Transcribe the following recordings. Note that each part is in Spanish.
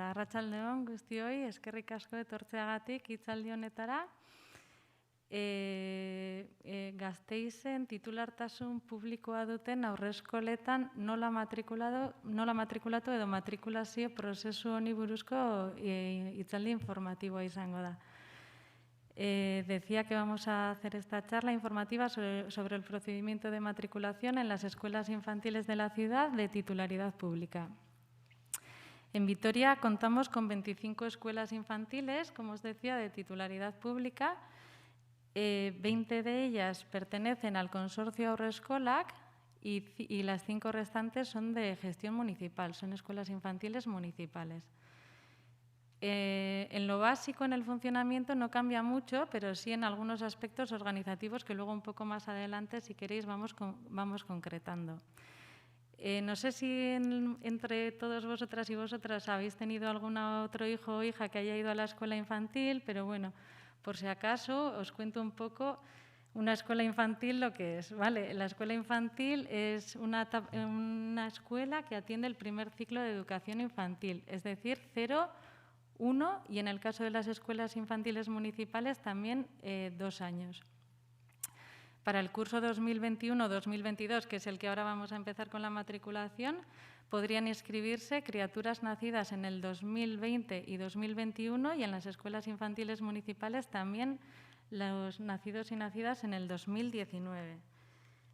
Arratsaldeon guztioi, eskerrik asko etortzeagatik hitzaldi honetara. Gasteizen titulartasun publikoa duten aurreskoletan nola matrikulatu edo matrikulazio prozesu honi buruzko hitzaldi informatiboa izango da. Decía que vamos a hacer esta charla informativa sobre el procedimiento de matriculación en las escuelas infantiles de la ciudad de titularidad pública. En Vitoria contamos con 25 escuelas infantiles, como os decía, de titularidad pública. 20 de ellas pertenecen al consorcio Haurreskolak y las 5 restantes son de gestión municipal, son escuelas infantiles municipales. En lo básico, en el funcionamiento, no cambia mucho, pero sí en algunos aspectos organizativos que luego un poco más adelante, si queréis, vamos concretando. No sé si entre todos vosotras y vosotras habéis tenido algún otro hijo o hija que haya ido a la escuela infantil, pero bueno, por si acaso os cuento un poco una escuela infantil lo que es. ¿Vale? La escuela infantil es una escuela que atiende el primer ciclo de educación infantil, es decir, 0, 1 y en el caso de las escuelas infantiles municipales también 2 años. Para el curso 2021-2022, que es el que ahora vamos a empezar con la matriculación, podrían inscribirse criaturas nacidas en el 2020 y 2021 y en las escuelas infantiles municipales también los nacidos y nacidas en el 2019.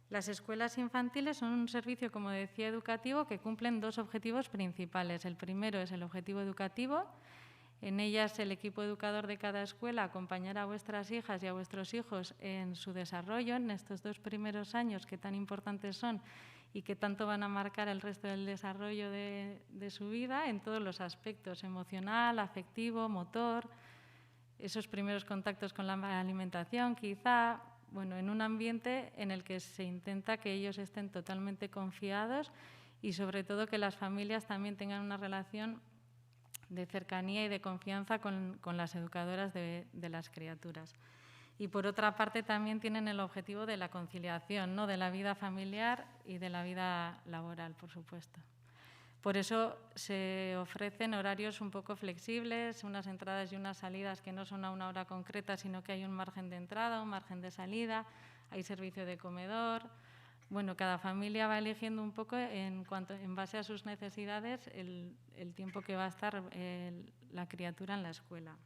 Las escuelas infantiles son un servicio, como decía, educativo que cumplen 2 objetivos principales. El primero es el objetivo educativo. En ellas, el equipo educador de cada escuela acompañará a vuestras hijas y a vuestros hijos en su desarrollo en estos 2 primeros años que tan importantes son y que tanto van a marcar el resto del desarrollo de su vida en todos los aspectos, emocional, afectivo, motor, esos primeros contactos con la alimentación, quizá, bueno, en un ambiente en el que se intenta que ellos estén totalmente confiados y sobre todo que las familias también tengan una relación de cercanía y de confianza con las educadoras de las criaturas. Y por otra parte también tienen el objetivo de la conciliación, ¿no? De la vida familiar y de la vida laboral, por supuesto. Por eso se ofrecen horarios un poco flexibles, unas entradas y unas salidas que no son a una hora concreta, sino que hay un margen de entrada, un margen de salida, hay servicio de comedor. Bueno, cada familia va eligiendo un poco en base a sus necesidades el tiempo que va a estar la criatura en la escuela.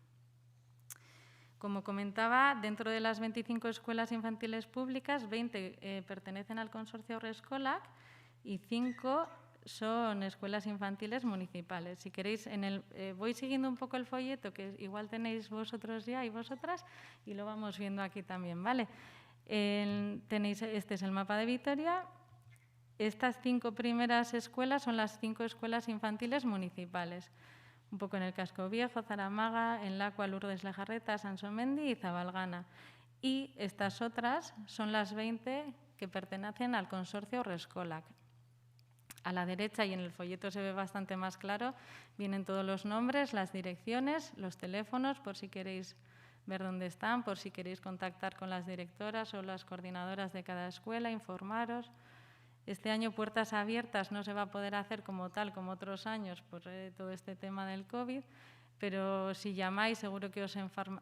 Como comentaba, dentro de las 25 escuelas infantiles públicas, 20 pertenecen al consorcio Haurreskolak y 5 son escuelas infantiles municipales. Si queréis, voy siguiendo un poco el folleto que igual tenéis vosotros ya y vosotras y lo vamos viendo aquí también, ¿vale? Este es el mapa de Vitoria. Estas 5 primeras escuelas son las 5 escuelas infantiles municipales. Un poco en el Casco Viejo, Zaramaga, en Lacua, Lourdes Lejarreta, Sansomendi y Zabalgana. Y estas otras son las 20 que pertenecen al consorcio Haurreskolak. A la derecha, y en el folleto se ve bastante más claro, vienen todos los nombres, las direcciones, los teléfonos, por si queréis ver dónde están, por si queréis contactar con las directoras o las coordinadoras de cada escuela, informaros. Este año Puertas Abiertas no se va a poder hacer como tal, como otros años, por todo este tema del COVID, pero si llamáis seguro que os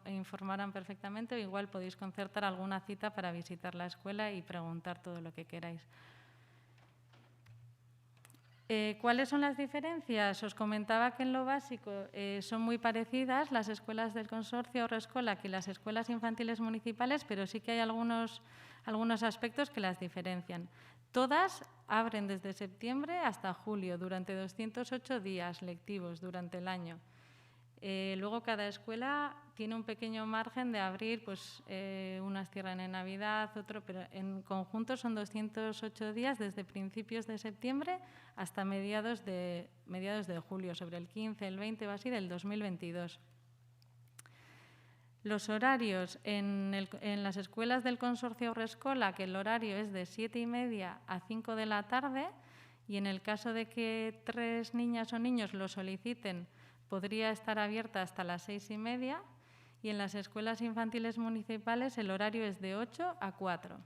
informarán perfectamente o igual podéis concertar alguna cita para visitar la escuela y preguntar todo lo que queráis. ¿Cuáles son las diferencias? Os comentaba que en lo básico son muy parecidas las escuelas del consorcio Haurreskolak y las escuelas infantiles municipales, pero sí que hay algunos aspectos que las diferencian. Todas abren desde septiembre hasta julio, durante 208 días lectivos durante el año. Luego cada escuela tiene un pequeño margen de abrir, pues unas cierran en Navidad, otro, pero en conjunto son 208 días desde principios de septiembre hasta mediados de julio, sobre el 15, el 20 o así del 2022. Los horarios en las escuelas del consorcio Haurreskolak, el horario es de 7:30 a 5 de la tarde y en el caso de que 3 niñas o niños lo soliciten, podría estar abierta hasta las 6:30 y en las escuelas infantiles municipales el horario es de 8 a 4.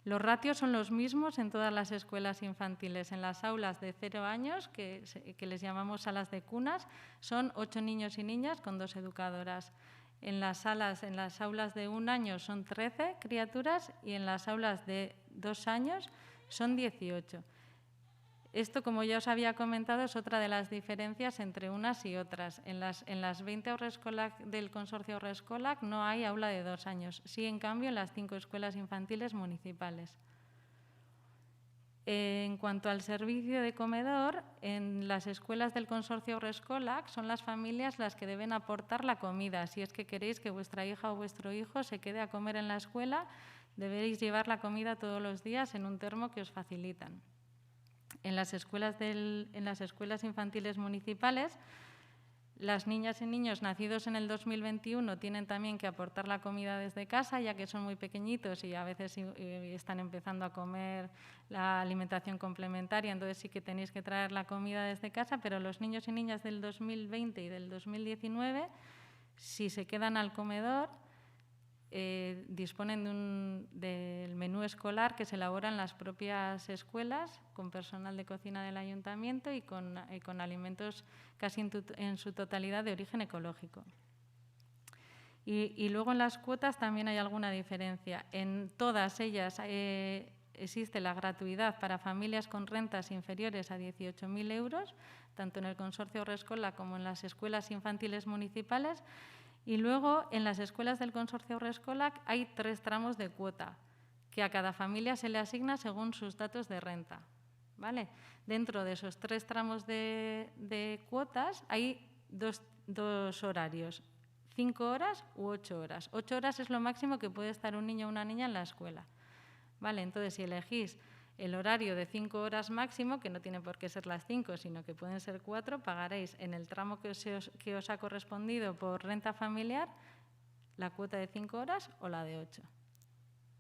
Los ratios son los mismos en todas las escuelas infantiles. En las aulas de 0 años, que les llamamos salas de cunas, son 8 niños y niñas con 2 educadoras. En las aulas de 1 año son 13 criaturas y en las aulas de 2 años son 18. Esto, como ya os había comentado, es otra de las diferencias entre unas y otras. En las 20 haurreskolak del consorcio Haurreskolak no hay aula de 2 años. Sí, en cambio, en las 5 escuelas infantiles municipales. En cuanto al servicio de comedor, en las escuelas del consorcio Haurreskolak son las familias las que deben aportar la comida. Si es que queréis que vuestra hija o vuestro hijo se quede a comer en la escuela, deberéis llevar la comida todos los días en un termo que os facilitan. En las escuelas infantiles municipales, las niñas y niños nacidos en el 2021 tienen también que aportar la comida desde casa, ya que son muy pequeñitos y a veces están empezando a comer la alimentación complementaria, entonces sí que tenéis que traer la comida desde casa, pero los niños y niñas del 2020 y del 2019, si se quedan al comedor, disponen del menú escolar que se elabora en las propias escuelas con personal de cocina del ayuntamiento y con alimentos casi en su totalidad de origen ecológico. Y luego en las cuotas también hay alguna diferencia. En todas ellas existe la gratuidad para familias con rentas inferiores a 18.000 euros, tanto en el consorcio Haurreskolak como en las escuelas infantiles municipales. Y luego, en las escuelas del consorcio Haurreskolak hay 3 tramos de cuota, que a cada familia se le asigna según sus datos de renta. ¿Vale? Dentro de esos 3 tramos de cuotas hay dos horarios, 5 horas u 8 horas. 8 horas es lo máximo que puede estar un niño o una niña en la escuela. ¿Vale? Entonces, si elegís el horario de 5 horas máximo, que no tiene por qué ser las 5, sino que pueden ser 4, pagaréis en el tramo que os ha correspondido por renta familiar la cuota de 5 horas o la de 8.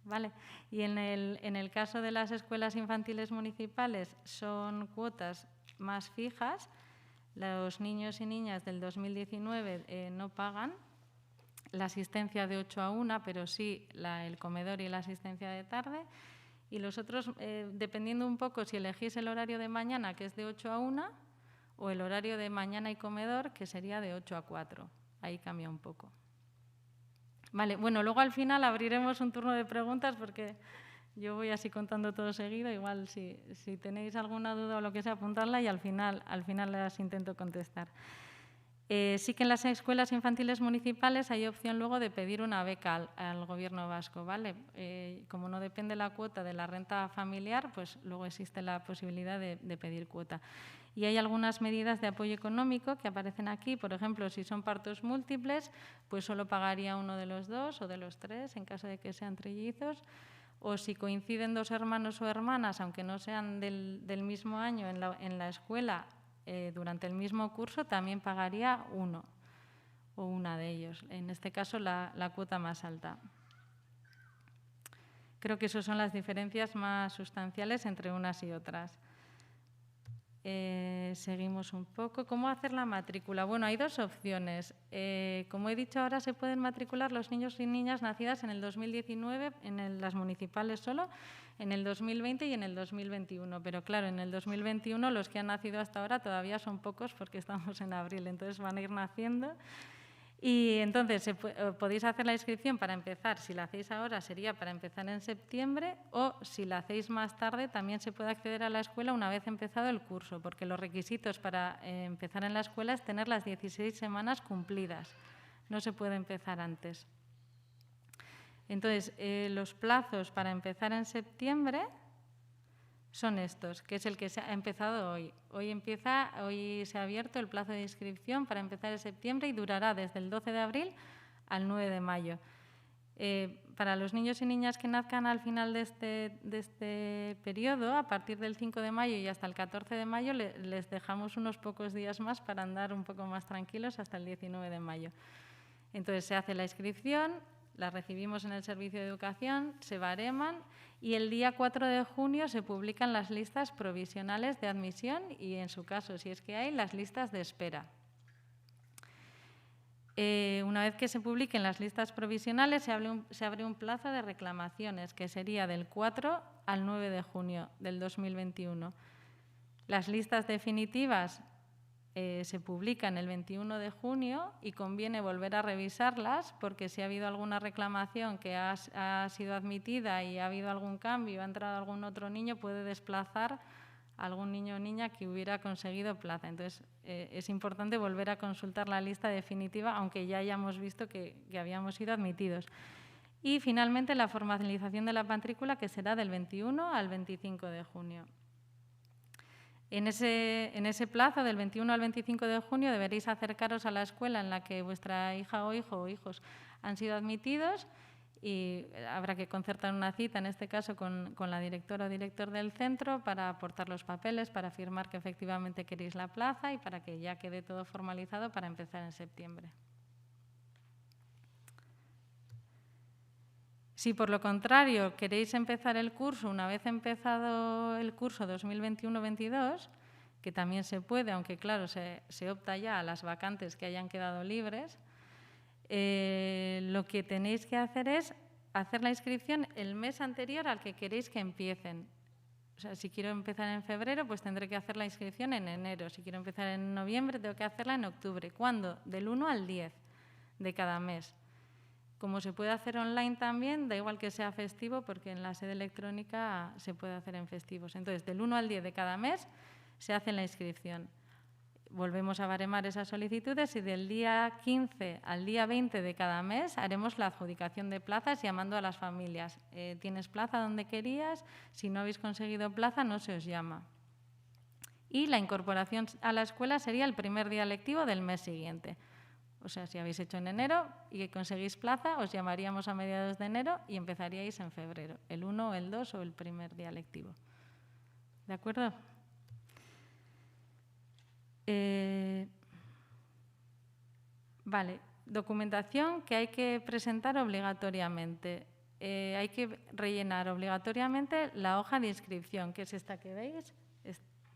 ¿Vale? Y en el caso de las escuelas infantiles municipales son cuotas más fijas. Los niños y niñas del 2019 no pagan la asistencia de 8 a 1, pero sí el comedor y la asistencia de tarde. Y los otros, dependiendo un poco si elegís el horario de mañana, que es de 8 a 1, o el horario de mañana y comedor, que sería de 8 a 4. Ahí cambia un poco. Vale, bueno, luego al final abriremos un turno de preguntas porque yo voy así contando todo seguido. Igual si tenéis alguna duda o lo que sea, apuntadla y al final las intento contestar. Sí que en las escuelas infantiles municipales hay opción luego de pedir una beca al Gobierno vasco, ¿vale? Como no depende la cuota de la renta familiar, pues luego existe la posibilidad de pedir cuota. Y hay algunas medidas de apoyo económico que aparecen aquí. Por ejemplo, si son partos múltiples, pues solo pagaría uno de los 2 o de los 3 en caso de que sean trillizos. O si coinciden 2 hermanos o hermanas, aunque no sean del mismo año en la escuela, durante el mismo curso también pagaría uno o una de ellos, en este caso la cuota más alta. Creo que esas son las diferencias más sustanciales entre unas y otras. Seguimos un poco. ¿Cómo hacer la matrícula? Bueno, hay 2 opciones. Como he dicho, ahora se pueden matricular los niños y niñas nacidas en el 2019, en las municipales solo, en el 2020 y en el 2021. Pero claro, en el 2021 los que han nacido hasta ahora todavía son pocos porque estamos en abril, entonces van a ir naciendo. Y entonces podéis hacer la inscripción para empezar. Si la hacéis ahora sería para empezar en septiembre, o si la hacéis más tarde también se puede acceder a la escuela una vez empezado el curso, porque los requisitos para empezar en la escuela es tener las 16 semanas cumplidas. No se puede empezar antes. Entonces, los plazos para empezar en septiembre son estos, que es el que se ha empezado hoy. Hoy se ha abierto el plazo de inscripción para empezar en septiembre y durará desde el 12 de abril al 9 de mayo. Para los niños y niñas que nazcan al final de este periodo, a partir del 5 de mayo y hasta el 14 de mayo, les dejamos unos pocos días más para andar un poco más tranquilos hasta el 19 de mayo. Entonces se hace la inscripción, la recibimos en el Servicio de Educación, se bareman y el día 4 de junio se publican las listas provisionales de admisión y, en su caso, si es que hay, las listas de espera. Una vez que se publiquen las listas provisionales, se abre un plazo de reclamaciones, que sería del 4 al 9 de junio del 2021. Las listas definitivas se publican el 21 de junio y conviene volver a revisarlas, porque si ha habido alguna reclamación que ha sido admitida y ha habido algún cambio, ha entrado algún otro niño, puede desplazar a algún niño o niña que hubiera conseguido plaza. Entonces, es importante volver a consultar la lista definitiva, aunque ya hayamos visto que habíamos sido admitidos. Y, finalmente, la formalización de la matrícula, que será del 21 al 25 de junio. En ese plazo, del 21 al 25 de junio, deberéis acercaros a la escuela en la que vuestra hija o hijo o hijos han sido admitidos, y habrá que concertar una cita, en este caso con la directora o director del centro, para aportar los papeles, para afirmar que efectivamente queréis la plaza y para que ya quede todo formalizado para empezar en septiembre. Si, por lo contrario, queréis empezar el curso una vez empezado el curso 2021-22, que también se puede, aunque claro, se opta ya a las vacantes que hayan quedado libres, lo que tenéis que hacer es hacer la inscripción el mes anterior al que queréis que empiecen. O sea, si quiero empezar en febrero, pues tendré que hacer la inscripción en enero. Si quiero empezar en noviembre, tengo que hacerla en octubre. ¿Cuándo? Del 1 al 10 de cada mes. Como se puede hacer online también, da igual que sea festivo, porque en la sede electrónica se puede hacer en festivos. Entonces, del 1 al 10 de cada mes se hace la inscripción. Volvemos a baremar esas solicitudes y del día 15 al día 20 de cada mes haremos la adjudicación de plazas llamando a las familias. ¿Tienes plaza donde querías? Si no habéis conseguido plaza, no se os llama. Y la incorporación a la escuela sería el primer día lectivo del mes siguiente. O sea, si habéis hecho en enero y conseguís plaza, os llamaríamos a mediados de enero y empezaríais en febrero, el 1, el 2 o el primer día lectivo. ¿De acuerdo? Vale, documentación que hay que presentar obligatoriamente. Hay que rellenar obligatoriamente la hoja de inscripción, que es esta que veis,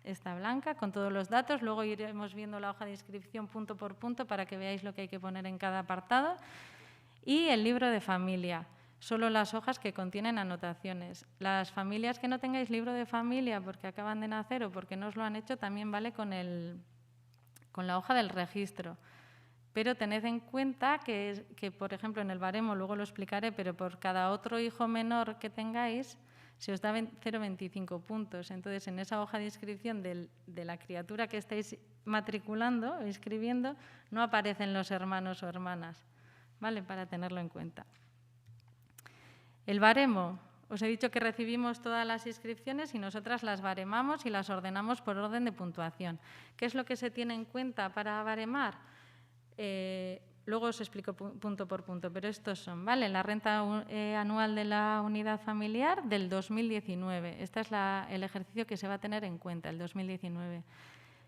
esta blanca, con todos los datos. Luego iremos viendo la hoja de inscripción punto por punto para que veáis lo que hay que poner en cada apartado. Y el libro de familia, solo las hojas que contienen anotaciones. Las familias que no tengáis libro de familia porque acaban de nacer o porque no os lo han hecho, también vale con la hoja del registro. Pero tened en cuenta que, por ejemplo, en el baremo, luego lo explicaré, pero por cada otro hijo menor que tengáis, se os da 0,25 puntos. Entonces, en esa hoja de inscripción de la criatura que estáis matriculando o inscribiendo, no aparecen los hermanos o hermanas, ¿vale? Para tenerlo en cuenta. El baremo. Os he dicho que recibimos todas las inscripciones y nosotras las baremamos y las ordenamos por orden de puntuación. ¿Qué es lo que se tiene en cuenta para baremar? Luego os explico punto por punto, pero estos son, ¿vale? La renta anual de la unidad familiar del 2019. Este es el ejercicio que se va a tener en cuenta, el 2019.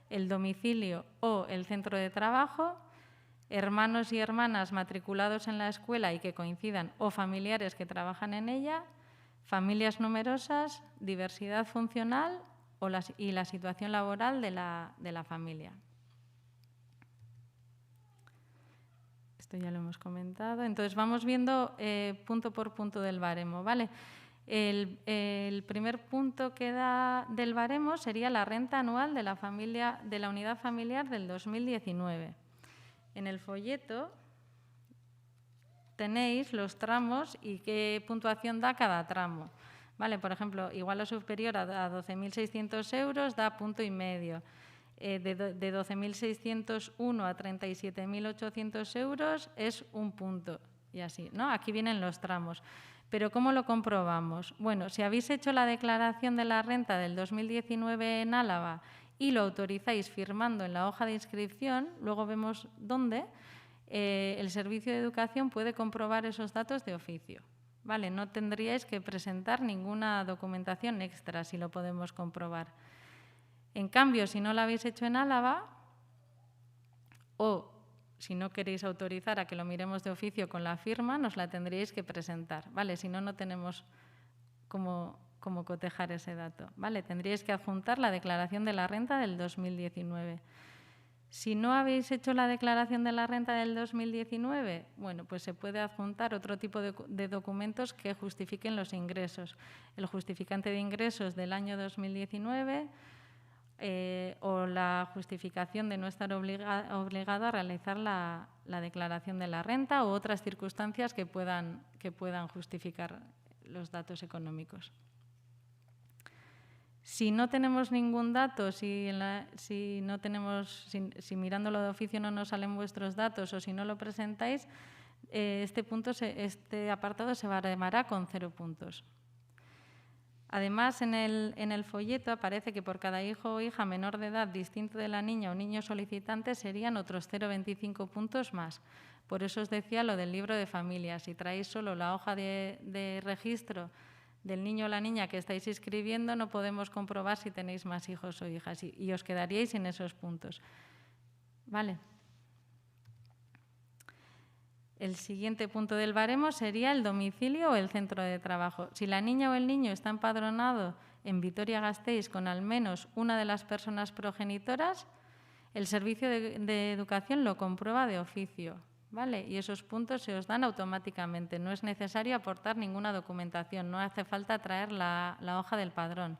El domicilio o el centro de trabajo, hermanos y hermanas matriculados en la escuela y que coincidan o familiares que trabajan en ella, familias numerosas, diversidad funcional y la situación laboral de la familia. Esto ya lo hemos comentado. Entonces, vamos viendo punto por punto del baremo, ¿vale? El primer punto que da del baremo sería la renta anual de la unidad familiar del 2019. En el folleto tenéis los tramos y qué puntuación da cada tramo, ¿vale? Por ejemplo, igual o superior a 12.600 euros da 1,5 puntos. De 12.601 a 37.800 euros es 1 punto y así, ¿no? Aquí vienen los tramos. Pero ¿cómo lo comprobamos? Bueno, si habéis hecho la declaración de la renta del 2019 en Álava y lo autorizáis firmando en la hoja de inscripción, luego vemos dónde, el Servicio de Educación puede comprobar esos datos de oficio, ¿vale? No tendríais que presentar ninguna documentación extra si lo podemos comprobar. En cambio, si no lo habéis hecho en Álava o si no queréis autorizar a que lo miremos de oficio con la firma, nos la tendríais que presentar, ¿vale? Si no, no tenemos cómo cotejar ese dato, ¿vale? Tendríais que adjuntar la declaración de la renta del 2019. Si no habéis hecho la declaración de la renta del 2019, bueno, pues se puede adjuntar otro tipo de documentos que justifiquen los ingresos. El justificante de ingresos del año 2019 o la justificación de no estar obligado a realizar la declaración de la renta u otras circunstancias que puedan justificar los datos económicos. Si no tenemos ningún dato, si mirándolo de oficio no nos salen vuestros datos o si no lo presentáis, este apartado se baremará con 0 puntos. Además, en el folleto aparece que por cada hijo o hija menor de edad distinto de la niña o niño solicitante serían otros 0,25 puntos más. Por eso os decía lo del libro de familia. Si traéis solo la hoja de registro del niño o la niña que estáis inscribiendo, no podemos comprobar si tenéis más hijos o hijas y os quedaríais en esos puntos. ¿Vale? El siguiente punto del baremo sería el domicilio o el centro de trabajo. Si la niña o el niño está empadronado en Vitoria-Gasteiz con al menos una de las personas progenitoras, el servicio de educación lo comprueba de oficio. ¿Vale? Y esos puntos se os dan automáticamente. No es necesario aportar ninguna documentación, no hace falta traer la hoja del padrón.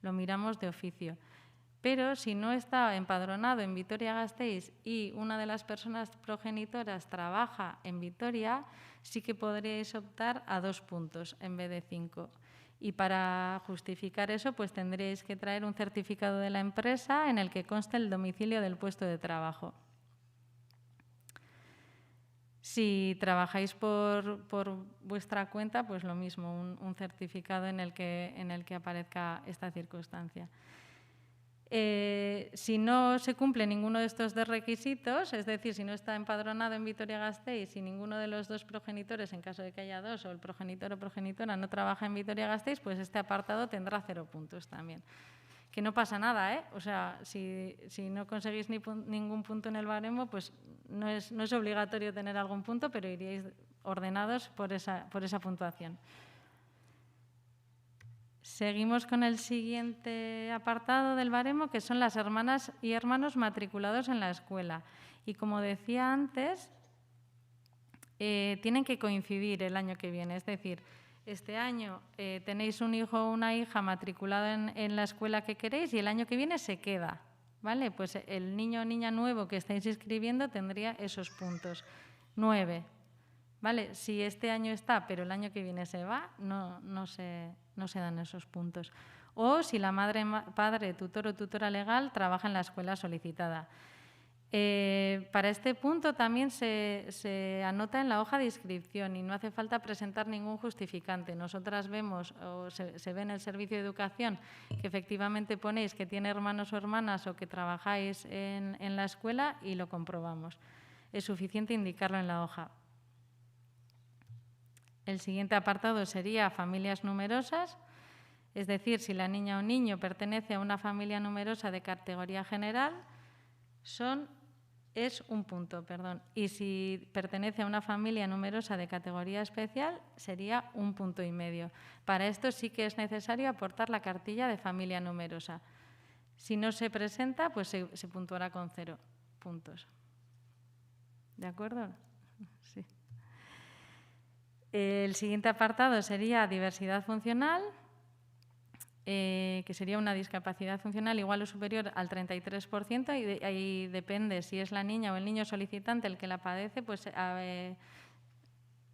Lo miramos de oficio. Pero si no está empadronado en Vitoria-Gasteiz y una de las personas progenitoras trabaja en Vitoria, sí que podríais optar a 2 puntos en vez de 5. Y para justificar eso, pues tendréis que traer un certificado de la empresa en el que conste el domicilio del puesto de trabajo. Si trabajáis por vuestra cuenta, pues lo mismo, un certificado en el que aparezca esta circunstancia. Si no se cumple ninguno de estos 2 requisitos, es decir, si no está empadronado en Vitoria-Gasteiz y ninguno de los 2 progenitores, en caso de que haya 2, o el progenitor o progenitora no trabaja en Vitoria-Gasteiz, pues este apartado tendrá 0 puntos también. Que no pasa nada, ¿eh? O sea, si no conseguís ningún punto en el baremo, pues no es obligatorio tener algún punto, pero iríais ordenados por esa puntuación. Seguimos con el siguiente apartado del baremo, que son las hermanas y hermanos matriculados en la escuela. Y como decía antes, tienen que coincidir el año que viene, es decir, este año tenéis un hijo o una hija matriculado en la escuela que queréis y el año que viene se queda, ¿vale? Pues el niño o niña nuevo que estáis inscribiendo tendría esos puntos, 9, ¿vale? Si este año está, pero el año que viene se va, no se dan esos puntos. O si la madre, padre, tutor o tutora legal trabaja en la escuela solicitada. Para este punto también se anota en la hoja de inscripción y no hace falta presentar ningún justificante. Nosotras vemos, o se ve en el servicio de educación, que efectivamente ponéis que tiene hermanos o hermanas o que trabajáis en la escuela y lo comprobamos. Es suficiente indicarlo en la hoja. El siguiente apartado sería familias numerosas, es decir, si la niña o niño pertenece a una familia numerosa de categoría general, es 1 punto, perdón. Y si pertenece a una familia numerosa de categoría especial, sería 1,5 puntos. Para esto sí que es necesario aportar la cartilla de familia numerosa. Si no se presenta, pues se puntuará con 0 puntos. ¿De acuerdo? Sí. El siguiente apartado sería diversidad funcional, que sería una discapacidad funcional igual o superior al 33%, y ahí depende si es la niña o el niño solicitante el que la padece, pues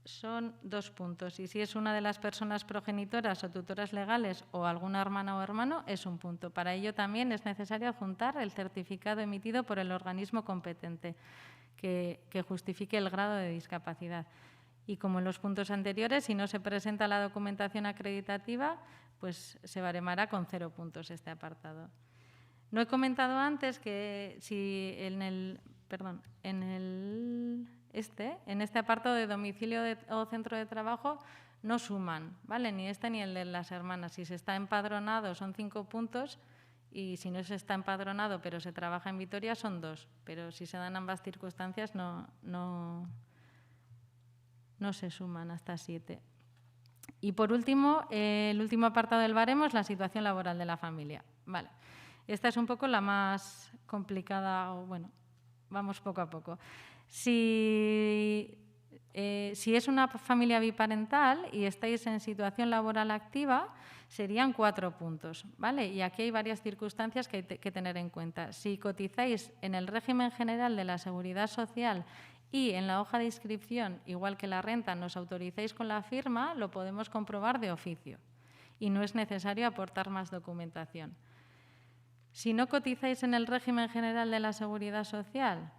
son 2 puntos. Y si es una de las personas progenitoras o tutoras legales o alguna hermana o hermano, es 1 punto. Para ello también es necesario adjuntar el certificado emitido por el organismo competente que justifique el grado de discapacidad. Y como en los puntos anteriores, si no se presenta la documentación acreditativa, pues se baremará con 0 puntos este apartado. No he comentado antes que si en este apartado de domicilio o centro de trabajo no suman, ¿vale? Ni este ni el de las hermanas. Si se está empadronado son 5 puntos y si no se está empadronado pero se trabaja en Vitoria son 2. Pero si se dan ambas circunstancias no se suman hasta 7. Y por último, el último apartado del baremo es la situación laboral de la familia. Vale. Esta es un poco la más complicada, o bueno, vamos poco a poco. Si es una familia biparental y estáis en situación laboral activa, serían 4 puntos, ¿vale? Y aquí hay varias circunstancias que hay que tener en cuenta. Si cotizáis en el régimen general de la Seguridad Social y en la hoja de inscripción, igual que la renta, nos autorizáis con la firma, lo podemos comprobar de oficio y no es necesario aportar más documentación. Si no cotizáis en el régimen general de la Seguridad Social,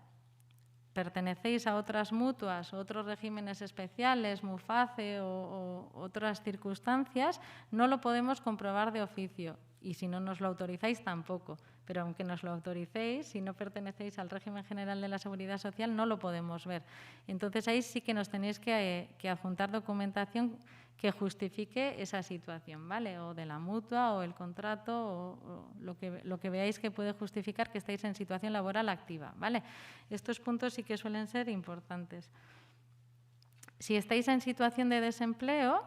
pertenecéis a otras mutuas, otros regímenes especiales, MUFACE o otras circunstancias, no lo podemos comprobar de oficio y si no nos lo autorizáis tampoco. Pero aunque nos lo autoricéis, si no pertenecéis al régimen general de la Seguridad Social, no lo podemos ver. Entonces ahí sí que nos tenéis que adjuntar documentación que justifique esa situación, ¿vale? O de la mutua o el contrato o lo que veáis que puede justificar que estáis en situación laboral activa, ¿vale? Estos puntos sí que suelen ser importantes. Si estáis en situación de desempleo,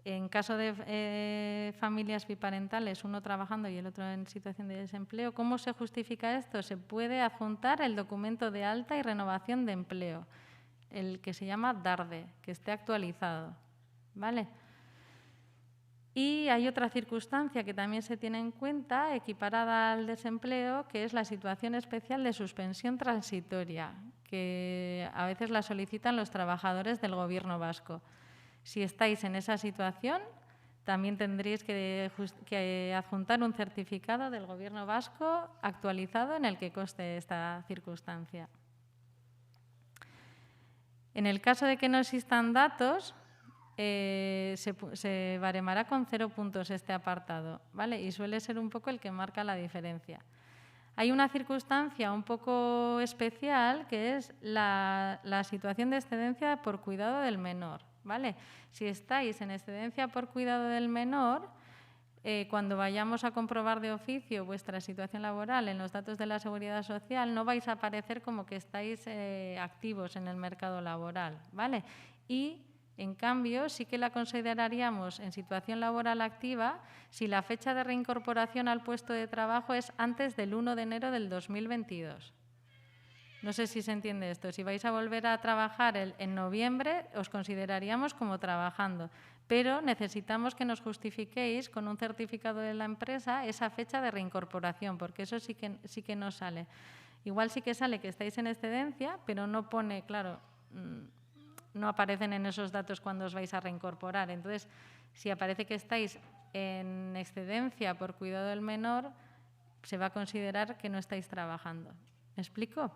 en caso de familias biparentales, uno trabajando y el otro en situación de desempleo, ¿cómo se justifica esto? Se puede adjuntar el documento de alta y renovación de empleo, el que se llama DARDE, que esté actualizado, ¿vale? Y hay otra circunstancia que también se tiene en cuenta, equiparada al desempleo, que es la situación especial de suspensión transitoria, que a veces la solicitan los trabajadores del Gobierno vasco. Si estáis en esa situación, también tendréis que adjuntar un certificado del Gobierno vasco actualizado en el que conste esta circunstancia. En el caso de que no existan datos, se baremará con 0 puntos este apartado, ¿vale? Y suele ser un poco el que marca la diferencia. Hay una circunstancia un poco especial que es la situación de excedencia por cuidado del menor, ¿vale? Si estáis en excedencia por cuidado del menor, cuando vayamos a comprobar de oficio vuestra situación laboral en los datos de la Seguridad Social, no vais a aparecer como que estáis activos en el mercado laboral, ¿vale? Y en cambio, sí que la consideraríamos en situación laboral activa si la fecha de reincorporación al puesto de trabajo es antes del 1 de enero del 2022. No sé si se entiende esto. Si vais a volver a trabajar en noviembre, os consideraríamos como trabajando, pero necesitamos que nos justifiquéis con un certificado de la empresa esa fecha de reincorporación, porque eso sí que no sale. Igual sí que sale que estáis en excedencia, pero no pone, claro, no aparecen en esos datos cuando os vais a reincorporar. Entonces, si aparece que estáis en excedencia por cuidado del menor, se va a considerar que no estáis trabajando. ¿Me explico?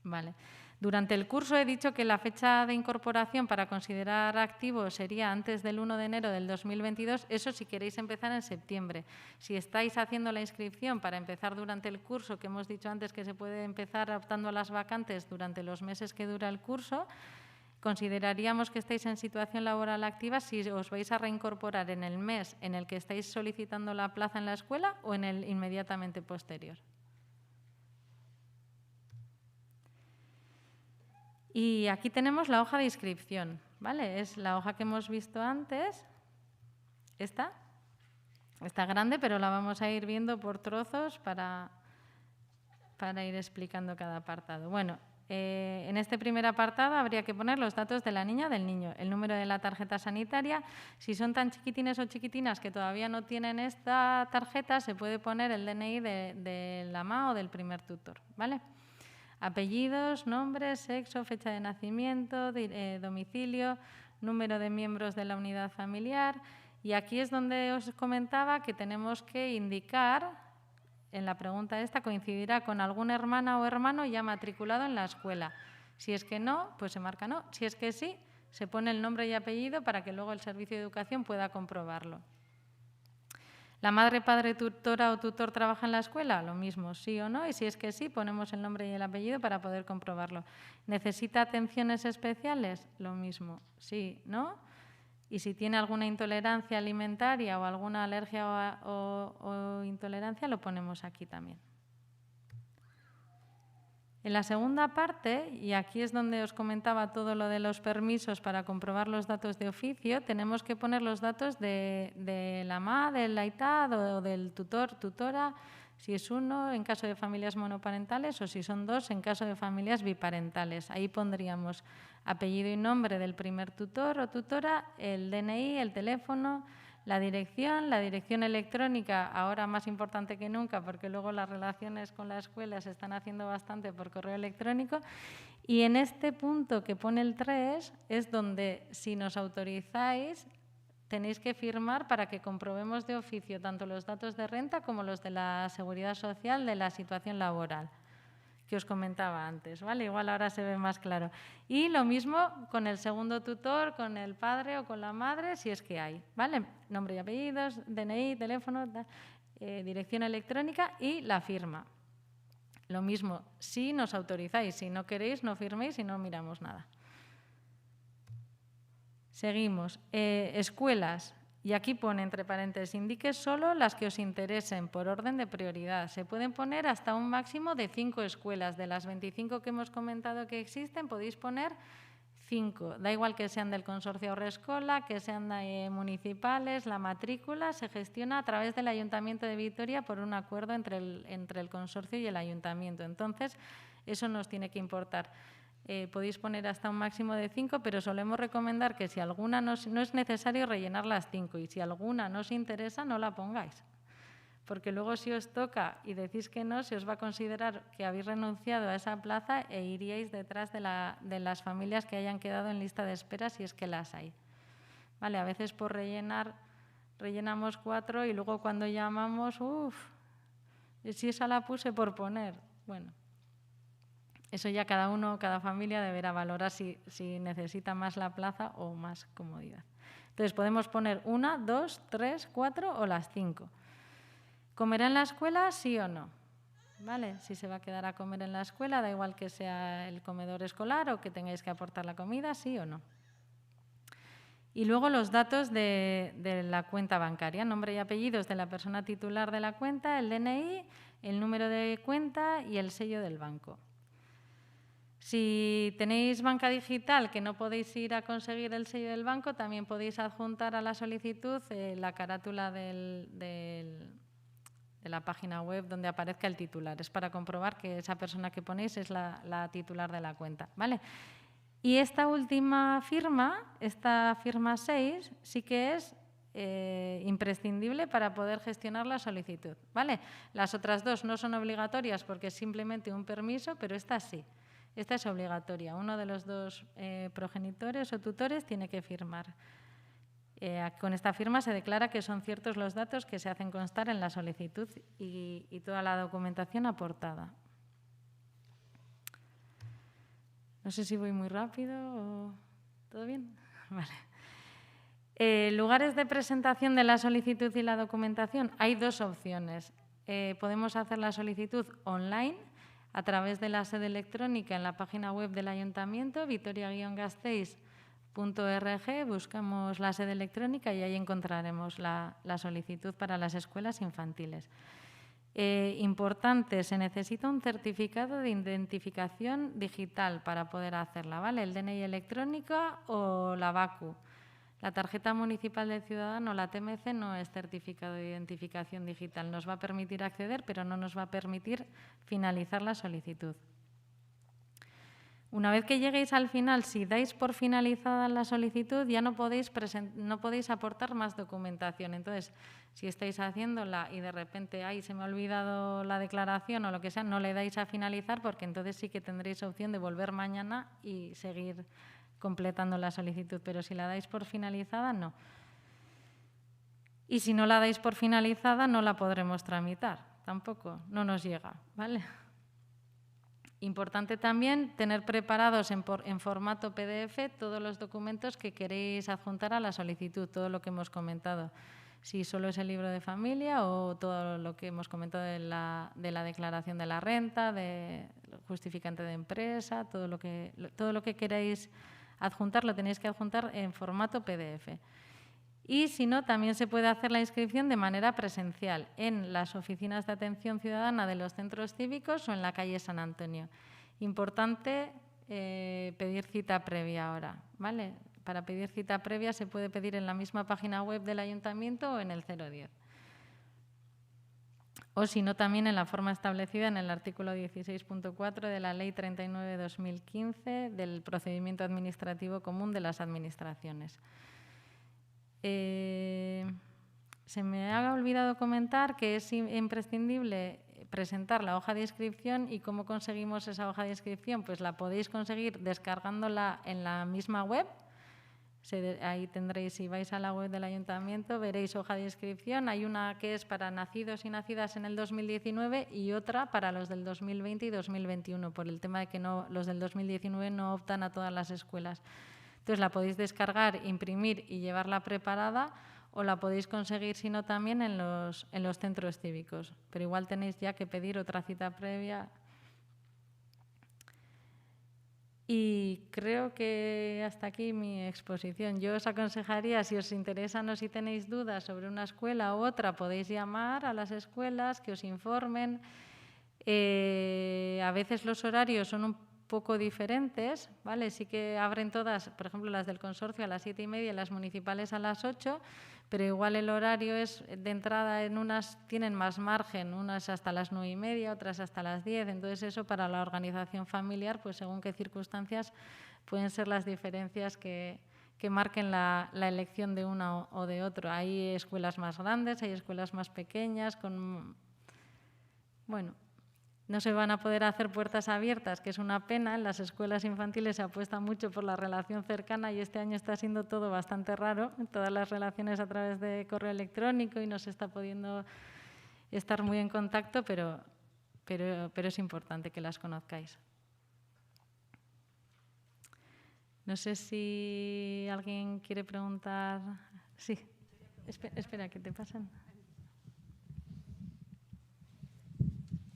Vale. Durante el curso he dicho que la fecha de incorporación para considerar activo sería antes del 1 de enero del 2022, eso si queréis empezar en septiembre. Si estáis haciendo la inscripción para empezar durante el curso, que hemos dicho antes que se puede empezar optando a las vacantes durante los meses que dura el curso, consideraríamos que estáis en situación laboral activa si os vais a reincorporar en el mes en el que estáis solicitando la plaza en la escuela o en el inmediatamente posterior. Y aquí tenemos la hoja de inscripción, ¿vale? Es la hoja que hemos visto antes. Esta está grande, pero la vamos a ir viendo por trozos para ir explicando cada apartado. Bueno, en este primer apartado habría que poner los datos de la niña o del niño, el número de la tarjeta sanitaria. Si son tan chiquitines o chiquitinas que todavía no tienen esta tarjeta, se puede poner el DNI de la mamá o del primer tutor, ¿vale? Apellidos, nombre, sexo, fecha de nacimiento, domicilio, número de miembros de la unidad familiar. Y aquí es donde os comentaba que tenemos que indicar, en la pregunta esta, coincidirá con alguna hermana o hermano ya matriculado en la escuela. Si es que no, pues se marca no. Si es que sí, se pone el nombre y apellido para que luego el Servicio de Educación pueda comprobarlo. ¿La madre, padre, tutora o tutor trabaja en la escuela? Lo mismo, sí o no. Y si es que sí, ponemos el nombre y el apellido para poder comprobarlo. ¿Necesita atenciones especiales? Lo mismo, sí, ¿no? Y si tiene alguna intolerancia alimentaria o alguna alergia o intolerancia, lo ponemos aquí también. En la segunda parte, y aquí es donde os comentaba todo lo de los permisos para comprobar los datos de oficio, tenemos que poner los datos de la MA, del AITAD o del tutor, tutora, si es uno en caso de familias monoparentales o si son dos en caso de familias biparentales. Ahí pondríamos apellido y nombre del primer tutor o tutora, el DNI, el teléfono, la dirección electrónica, ahora más importante que nunca porque luego las relaciones con la escuela se están haciendo bastante por correo electrónico. Y en este punto que pone el 3 es donde, si nos autorizáis, tenéis que firmar para que comprobemos de oficio tanto los datos de renta como los de la seguridad social de la situación laboral, que os comentaba antes, ¿vale? Igual ahora se ve más claro. Y lo mismo con el segundo tutor, con el padre o con la madre, si es que hay, ¿vale? Nombre y apellidos, DNI, teléfono, dirección electrónica y la firma. Lo mismo, si nos autorizáis, si no queréis, no firméis y no miramos nada. Seguimos. Escuelas. Y aquí pone entre paréntesis, indique solo las que os interesen por orden de prioridad. Se pueden poner hasta un máximo de 5 escuelas. De las 25 que hemos comentado que existen, podéis poner 5. Da igual que sean del consorcio Haurreskolak, que sean municipales, la matrícula se gestiona a través del Ayuntamiento de Vitoria por un acuerdo entre el consorcio y el Ayuntamiento. Entonces, eso nos tiene que importar. Podéis poner hasta un máximo de 5, pero solemos recomendar que si alguna no es necesario rellenar las 5 y si alguna no os interesa, no la pongáis. Porque luego si os toca y decís que no, se os va a considerar que habéis renunciado a esa plaza e iríais detrás de las familias que hayan quedado en lista de espera si es que las hay. Vale, a veces por rellenamos 4 y luego cuando llamamos, si esa la puse por poner. Bueno. Eso ya cada familia deberá valorar si necesita más la plaza o más comodidad. Entonces, podemos poner 1, 2, 3, 4 o las 5. ¿Comerá en la escuela, sí o no? ¿Vale? Si se va a quedar a comer en la escuela, da igual que sea el comedor escolar o que tengáis que aportar la comida, sí o no. Y luego los datos de la cuenta bancaria, nombre y apellidos de la persona titular de la cuenta, el DNI, el número de cuenta y el sello del banco. Si tenéis banca digital que no podéis ir a conseguir el sello del banco, también podéis adjuntar a la solicitud la carátula de la página web donde aparezca el titular. Es para comprobar que esa persona que ponéis es la titular de la cuenta, ¿vale? Y esta última firma, esta firma 6, sí que es imprescindible para poder gestionar la solicitud, ¿vale? Las otras 2 no son obligatorias porque es simplemente un permiso, pero esta sí. Esta es obligatoria. Uno de los 2 progenitores o tutores tiene que firmar. Con esta firma se declara que son ciertos los datos que se hacen constar en la solicitud y toda la documentación aportada. No sé si voy muy rápido o... ¿Todo bien? Vale. Lugares de presentación de la solicitud y la documentación. Hay 2 opciones. Podemos hacer la solicitud online a través de la sede electrónica en la página web del Ayuntamiento, vitoria-gasteiz.org, buscamos la sede electrónica y ahí encontraremos la solicitud para las escuelas infantiles. Importante, se necesita un certificado de identificación digital para poder hacerla, ¿vale? El DNI electrónica o la BACU. La tarjeta municipal del ciudadano, la TMC, no es certificado de identificación digital. Nos va a permitir acceder, pero no nos va a permitir finalizar la solicitud. Una vez que lleguéis al final, si dais por finalizada la solicitud, ya no podéis aportar más documentación. Entonces, si estáis haciéndola y de repente, se me ha olvidado la declaración o lo que sea, no le dais a finalizar porque entonces sí que tendréis opción de volver mañana y seguir completando la solicitud, pero si la dais por finalizada, no. Y si no la dais por finalizada, no la podremos tramitar, tampoco, no nos llega, ¿vale? Importante también tener preparados en formato PDF todos los documentos que queréis adjuntar a la solicitud, todo lo que hemos comentado. Si solo es el libro de familia o todo lo que hemos comentado de la declaración de la renta, de justificante de empresa, todo lo que queráis adjuntar, lo tenéis que adjuntar en formato PDF. Y si no, también se puede hacer la inscripción de manera presencial en las oficinas de atención ciudadana de los centros cívicos o en la calle San Antonio. Importante pedir cita previa ahora, ¿vale? Para pedir cita previa se puede pedir en la misma página web del Ayuntamiento o en el 010. o si no también en la forma establecida en el artículo 16.4 de la Ley 39/2015 del Procedimiento Administrativo Común de las Administraciones. Se me ha olvidado comentar que es imprescindible presentar la hoja de inscripción. ¿Y cómo conseguimos esa hoja de inscripción? Pues la podéis conseguir descargándola en la misma web. Ahí tendréis, si vais a la web del Ayuntamiento, veréis hoja de inscripción. Hay una que es para nacidos y nacidas en el 2019 y otra para los del 2020 y 2021, por el tema de que los del 2019 no optan a todas las escuelas. Entonces la podéis descargar, imprimir y llevarla preparada, o la podéis conseguir, si no, también en los centros cívicos. Pero igual tenéis ya que pedir otra cita previa. Y creo que hasta aquí mi exposición. Yo os aconsejaría, si os interesan o si tenéis dudas sobre una escuela u otra, podéis llamar a las escuelas que os informen. A veces los horarios son un poco diferentes, ¿vale? Sí que abren todas, por ejemplo, las del consorcio a las 7:30 y las municipales a las 8, pero igual el horario es de entrada, en unas tienen más margen, unas hasta las 9:30, otras hasta las 10. Entonces eso para la organización familiar, pues según qué circunstancias pueden ser las diferencias que marquen la elección de una o de otro. Hay escuelas más grandes, hay escuelas más pequeñas, bueno, no se van a poder hacer puertas abiertas, que es una pena. En las escuelas infantiles se apuesta mucho por la relación cercana y este año está siendo todo bastante raro, todas las relaciones a través de correo electrónico y no se está pudiendo estar muy en contacto, pero es importante que las conozcáis. No sé si alguien quiere preguntar. Sí, espera, que te pasan.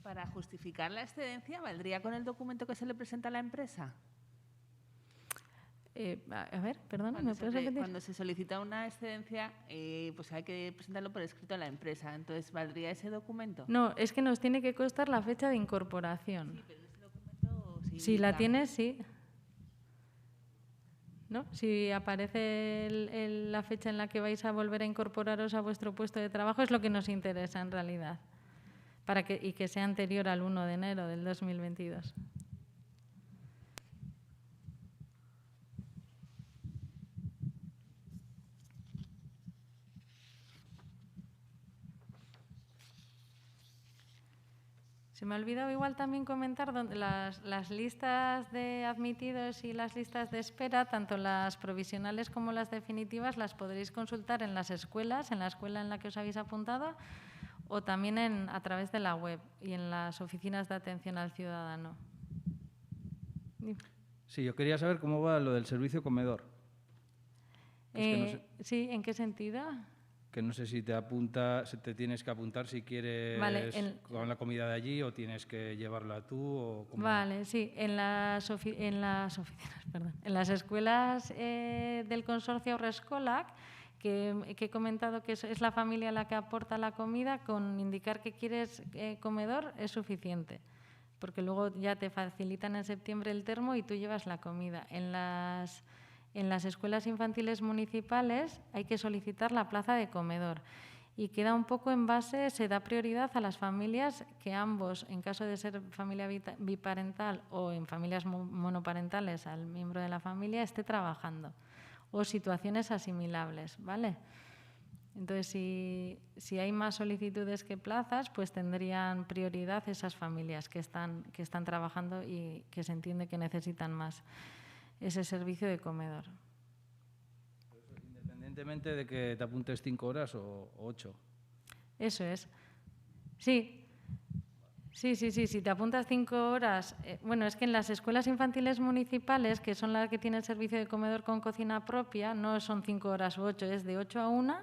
Para justificar la excedencia, ¿valdría con el documento que se le presenta a la empresa? A ver, perdona, ¿me puedes repetir? Cuando se solicita una excedencia, pues hay que presentarlo por escrito a la empresa. Entonces, ¿valdría ese documento? No, es que nos tiene que constar la fecha de incorporación. Sí, pero ese documento sí. Si la tienes, sí. ¿No? Si aparece la fecha en la que vais a volver a incorporaros a vuestro puesto de trabajo, es lo que nos interesa en realidad. Y que sea anterior al 1 de enero del 2022. Se me ha olvidado igual también comentar las listas de admitidos y las listas de espera, tanto las provisionales como las definitivas, las podréis consultar en las escuelas, en la escuela en la que os habéis apuntado, o también a través de la web y en las oficinas de atención al ciudadano. Sí, yo quería saber cómo va lo del servicio comedor. Sí, ¿en qué sentido? Que no sé si te tienes que apuntar si quieres con la comida de allí o tienes que llevarla tú. O vale, sí, en las oficinas, perdón, en las escuelas del consorcio Haurreskolak, que he comentado que es la familia la que aporta la comida, con indicar que quieres comedor es suficiente, porque luego ya te facilitan en septiembre el termo y tú llevas la comida. En las escuelas infantiles municipales hay que solicitar la plaza de comedor y queda un poco en base, se da prioridad a las familias que ambos, en caso de ser familia biparental o en familias monoparentales, al miembro de la familia esté trabajando, o situaciones asimilables, ¿vale? Entonces, si hay más solicitudes que plazas, pues tendrían prioridad esas familias que están trabajando y que se entiende que necesitan más ese servicio de comedor. Independientemente de que te apuntes 5 horas o 8. Eso es. Sí. Sí, si te apuntas 5 horas... bueno, es que en las escuelas infantiles municipales, que son las que tienen servicio de comedor con cocina propia, no son 5 horas u 8, es de 8 a 1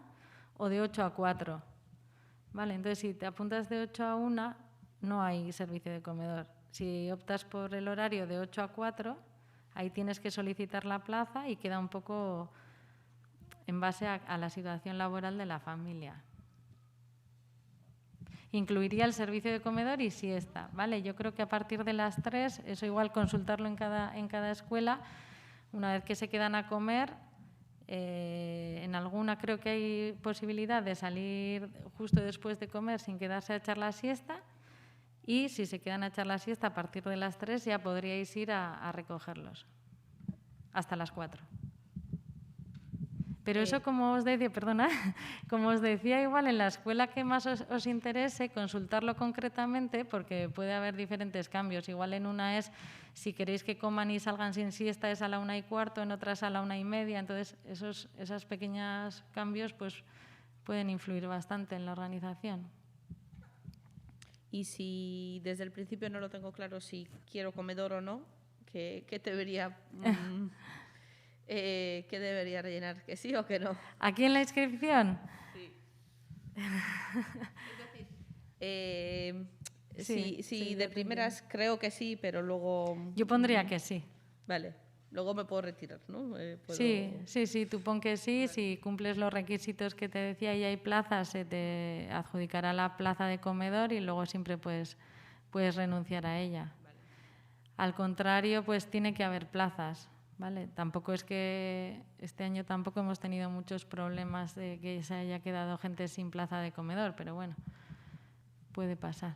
o de 8 a 4. ¿Vale? Entonces, si te apuntas de 8 a 1, no hay servicio de comedor. Si optas por el horario de 8 a 4, ahí tienes que solicitar la plaza y queda un poco en base a la situación laboral de la familia. Incluiría el servicio de comedor y siesta, ¿vale? Yo creo que a partir de las 3, eso igual consultarlo en cada escuela, una vez que se quedan a comer, En alguna creo que hay posibilidad de salir justo después de comer sin quedarse a echar la siesta. Y si se quedan a echar la siesta a partir de las 3 ya podríais ir a recogerlos hasta las 4. Pero eso, como os decía, perdona, como os decía, igual en la escuela que más os interese, consultarlo concretamente, porque puede haber diferentes cambios. Igual en una es, si queréis que coman y salgan sin siesta, es a la 1:15, en otra es a la 1:30. Entonces, esos pequeños cambios pues, pueden influir bastante en la organización. Y si desde el principio no lo tengo claro si quiero comedor o no, ¿qué debería... ¿qué debería rellenar? ¿Que sí o que no? ¿Aquí en la inscripción? Sí. Es decir, sí, de primeras creo que sí, pero luego... Yo pondría que sí. Vale, luego me puedo retirar, ¿no? Sí, tú pon que sí, vale. Si cumples los requisitos que te decía y hay plazas, se te adjudicará la plaza de comedor y luego siempre puedes renunciar a ella. Vale. Al contrario, pues tiene que haber plazas. ¿Vale? Tampoco es que este año tampoco hemos tenido muchos problemas de que se haya quedado gente sin plaza de comedor, pero bueno, puede pasar.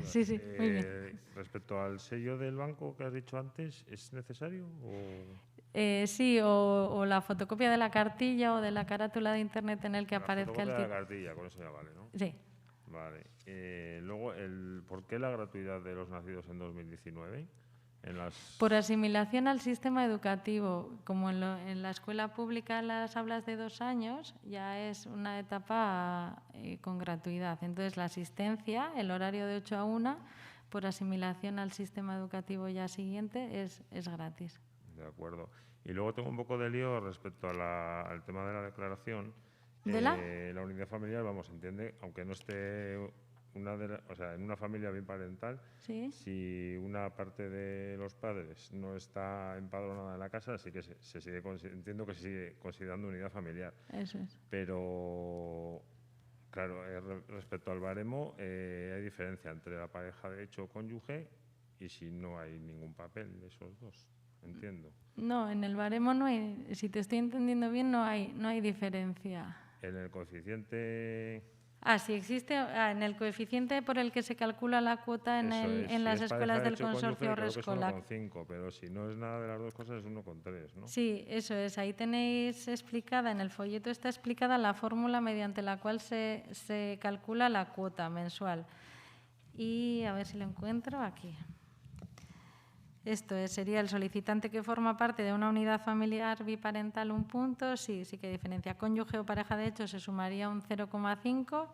Sí, muy bien. Respecto al sello del banco que has dicho antes, ¿es necesario? Sí, o la fotocopia de la cartilla o de la carátula de internet en el que aparezca el tipo. La cartilla, con eso ya vale, ¿no? Sí. Vale. Luego, ¿por qué la gratuidad de los nacidos en 2019? Por asimilación al sistema educativo. Como en la escuela pública las aulas de 2 años, ya es una etapa con gratuidad. Entonces, la asistencia, el horario de 8 a 1, por asimilación al sistema educativo ya siguiente, es gratis. De acuerdo. Y luego tengo un poco de lío respecto al tema de la declaración. ¿De la unidad familiar, vamos, entiende, aunque no esté en una familia biparental, ¿sí? Si una parte de los padres no está empadronada en la casa, sí que entiendo que se sigue considerando unidad familiar. Eso es. Pero, claro, respecto al baremo, hay diferencia entre la pareja de hecho o cónyuge y si no hay ningún papel de esos dos. Entiendo. No, en el baremo no hay, si te estoy entendiendo bien, no hay diferencia. En el coeficiente... Sí existe, en el coeficiente por el que se calcula la cuota en las escuelas del consorcio Haurreskolak. Creo que es 1,5, pero si no es nada de las dos cosas es 1,3, ¿no? Sí, eso es. Ahí tenéis explicada, en el folleto está explicada la fórmula mediante la cual se calcula la cuota mensual. Y a ver si lo encuentro aquí. Esto sería el solicitante que forma parte de una unidad familiar biparental, 1 punto, sí que diferencia. Cónyuge o pareja de hecho se sumaría un 0,5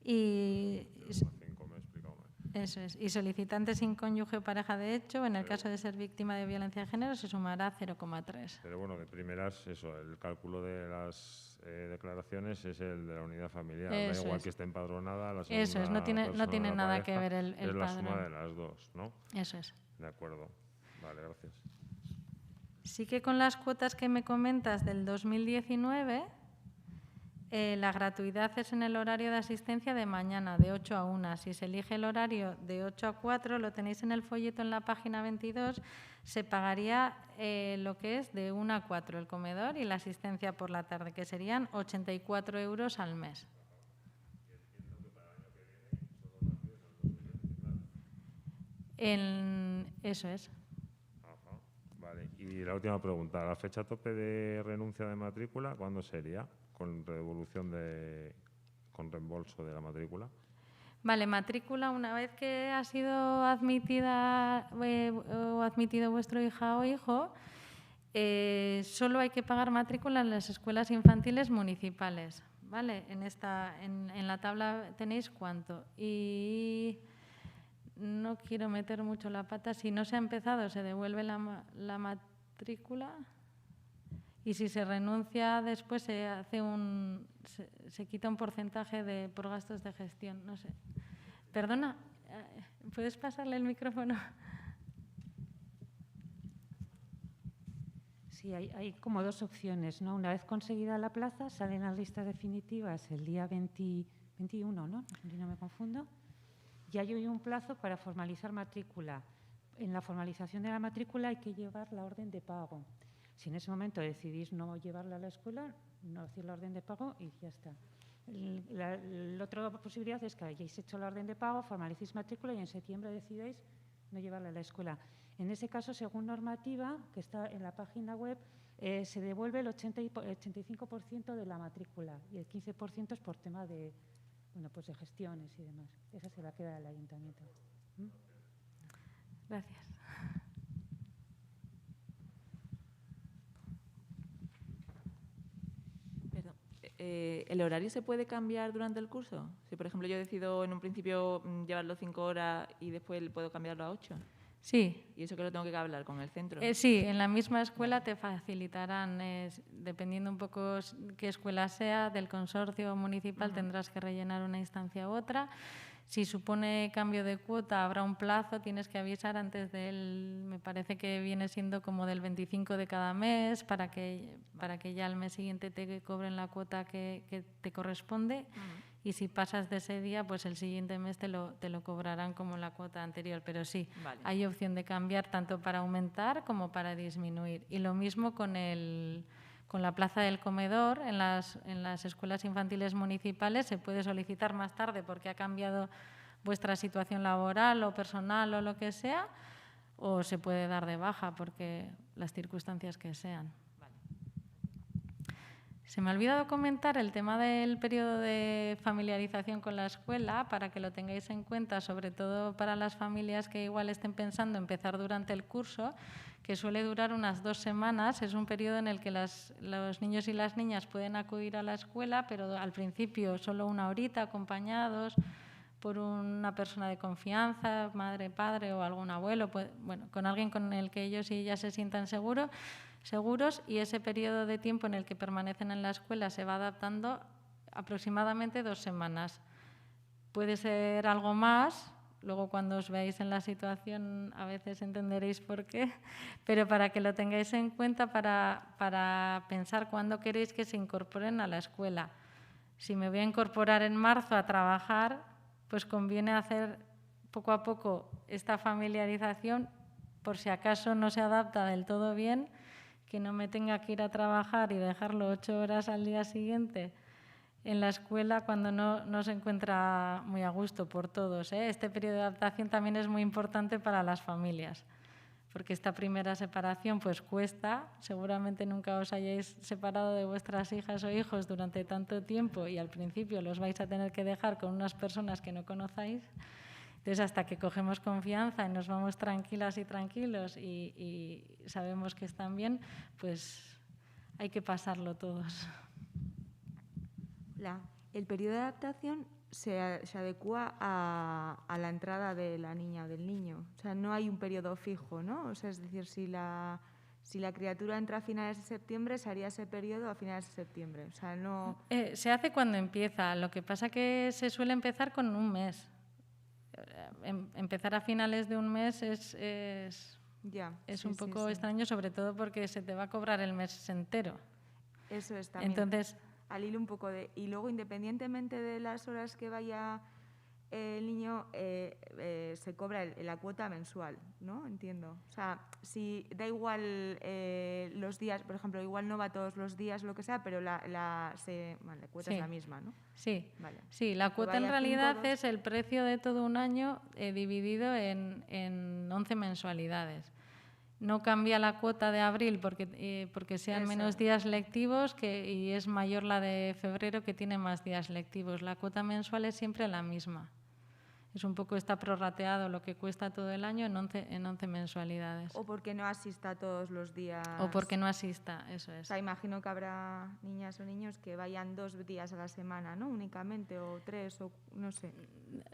y... 0,5 me he explicado mal. Eso es. Y solicitante sin cónyuge o pareja de hecho, en el caso de ser víctima de violencia de género, se sumará 0,3. Pero bueno, de primeras, eso, el cálculo de las declaraciones es el de la unidad familiar. Da igual que esté empadronada la segunda Eso es, no tiene nada que ver el padrón. Es la suma padrón. de las dos, ¿no? Eso es. De acuerdo. Vale, gracias. Sí que con las cuotas que me comentas del 2019, la gratuidad es en el horario de asistencia de mañana, de 8 a 1. Si se elige el horario de 8 a 4, lo tenéis en el folleto en la página 22, se pagaría lo que es de 1 a 4 el comedor y la asistencia por la tarde, que serían 84 € al mes. Eso es. Ajá, vale. Y la última pregunta, ¿la fecha tope de renuncia de matrícula cuándo sería? Con reembolso de la matrícula. Vale, matrícula, una vez que ha sido admitida o admitido vuestro hija o hijo, solo hay que pagar matrícula en las escuelas infantiles municipales, ¿vale? En la tabla tenéis cuánto. Y no quiero meter mucho la pata. Si no se ha empezado, se devuelve la matrícula. Y si se renuncia después, se quita un porcentaje por gastos de gestión. No sé. Perdona, ¿puedes pasarle el micrófono? Sí, hay como 2 opciones, ¿no? Una vez conseguida la plaza, salen las listas definitivas el día 21, ¿no? Si no me confundo. ya hay un plazo para formalizar matrícula. En la formalización de la matrícula hay que llevar la orden de pago. Si en ese momento decidís no llevarla a la escuela, no hacer la orden de pago y ya está. La otra posibilidad es que hayáis hecho la orden de pago, formalicéis matrícula y en septiembre decidáis no llevarla a la escuela. En ese caso, según normativa, que está en la página web, se devuelve el 85% de la matrícula y el 15% es por tema de, bueno, pues de gestiones y demás. Esa se la queda al ayuntamiento. Gracias. Perdón. ¿El horario se puede cambiar durante el curso? Si, por ejemplo, yo decido en un principio llevarlo 5 horas y después puedo cambiarlo a 8. Sí. ¿Y eso que lo tengo que hablar con el centro? Sí, en la misma escuela te facilitarán, dependiendo un poco qué escuela sea, del consorcio municipal tendrás que rellenar una instancia u otra. Si supone cambio de cuota, habrá un plazo, tienes que avisar antes del, me parece que viene siendo como del 25 de cada mes, para que ya al mes siguiente te cobren la cuota que te corresponde. Y si pasas de ese día, pues el siguiente mes te lo cobrarán como la cuota anterior. Pero sí, vale, hay opción de cambiar tanto para aumentar como para disminuir. Y lo mismo con la plaza del comedor. En las escuelas infantiles municipales se puede solicitar más tarde porque ha cambiado vuestra situación laboral o personal o lo que sea, o se puede dar de baja porque las circunstancias que sean. Se me ha olvidado comentar el tema del periodo de familiarización con la escuela, para que lo tengáis en cuenta, sobre todo para las familias que igual estén pensando empezar durante el curso, que suele durar unas 2 semanas. Es un periodo en el que los niños y las niñas pueden acudir a la escuela, pero al principio solo una horita, acompañados por una persona de confianza, madre, padre o algún abuelo, bueno, con alguien con el que ellos y ellas se sientan seguros, y ese periodo de tiempo en el que permanecen en la escuela se va adaptando aproximadamente 2 semanas. Puede ser algo más, luego cuando os veáis en la situación a veces entenderéis por qué, pero para que lo tengáis en cuenta para pensar cuándo queréis que se incorporen a la escuela. Si me voy a incorporar en marzo a trabajar, pues conviene hacer poco a poco esta familiarización, por si acaso no se adapta del todo bien, que no me tenga que ir a trabajar y dejarlo 8 horas al día siguiente en la escuela cuando no se encuentra muy a gusto por todos. Este periodo de adaptación también es muy importante para las familias, porque esta primera separación pues cuesta. Seguramente nunca os hayáis separado de vuestras hijas o hijos durante tanto tiempo y al principio los vais a tener que dejar con unas personas que no conocáis. Entonces, hasta que cogemos confianza y nos vamos tranquilas y tranquilos y sabemos que están bien, pues hay que pasarlo todos. El periodo de adaptación se adecua a la entrada de la niña o del niño. O sea, no hay un periodo fijo, ¿no? O sea, es decir, si la criatura entra a finales de septiembre, se haría ese periodo a finales de septiembre. O sea, no... Se hace cuando empieza. Lo que pasa que se suele empezar con un mes. Empezar a finales de un mes es un poco extraño, sobre todo porque se te va a cobrar el mes entero. Eso es también. Entonces, al hilo un poco de... Y luego, independientemente de las horas que vaya el niño, se cobra la cuota mensual, ¿no? Entiendo. O sea, si da igual los días, por ejemplo, igual no va todos los días, lo que sea, pero la cuota es la misma, ¿no? Sí, vale. Sí, la cuota en realidad es el precio de todo un año dividido en 11 mensualidades. No cambia la cuota de abril porque sean menos días lectivos y es mayor la de febrero, que tiene más días lectivos. La cuota mensual es siempre la misma. Es un poco, está prorrateado lo que cuesta todo el año en 11 mensualidades. O porque no asista todos los días. O porque no asista, eso es. O sea, imagino que habrá niñas o niños que vayan 2 días a la semana, ¿no? Únicamente, o 3, o no sé.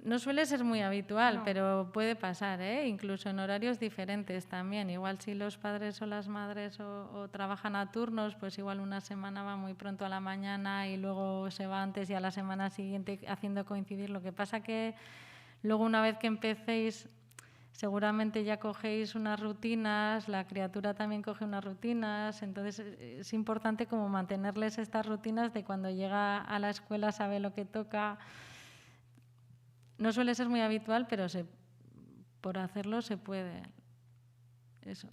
No suele ser muy habitual, pero puede pasar, incluso en horarios diferentes también. Igual si los padres o las madres o trabajan a turnos, pues igual una semana va muy pronto a la mañana y luego se va antes y a la semana siguiente haciendo coincidir. Lo que pasa que luego, una vez que empecéis, seguramente ya cogéis unas rutinas, la criatura también coge unas rutinas, entonces es importante como mantenerles estas rutinas de cuando llega a la escuela sabe lo que toca. no suele ser muy habitual, pero por hacerlo se puede. Eso.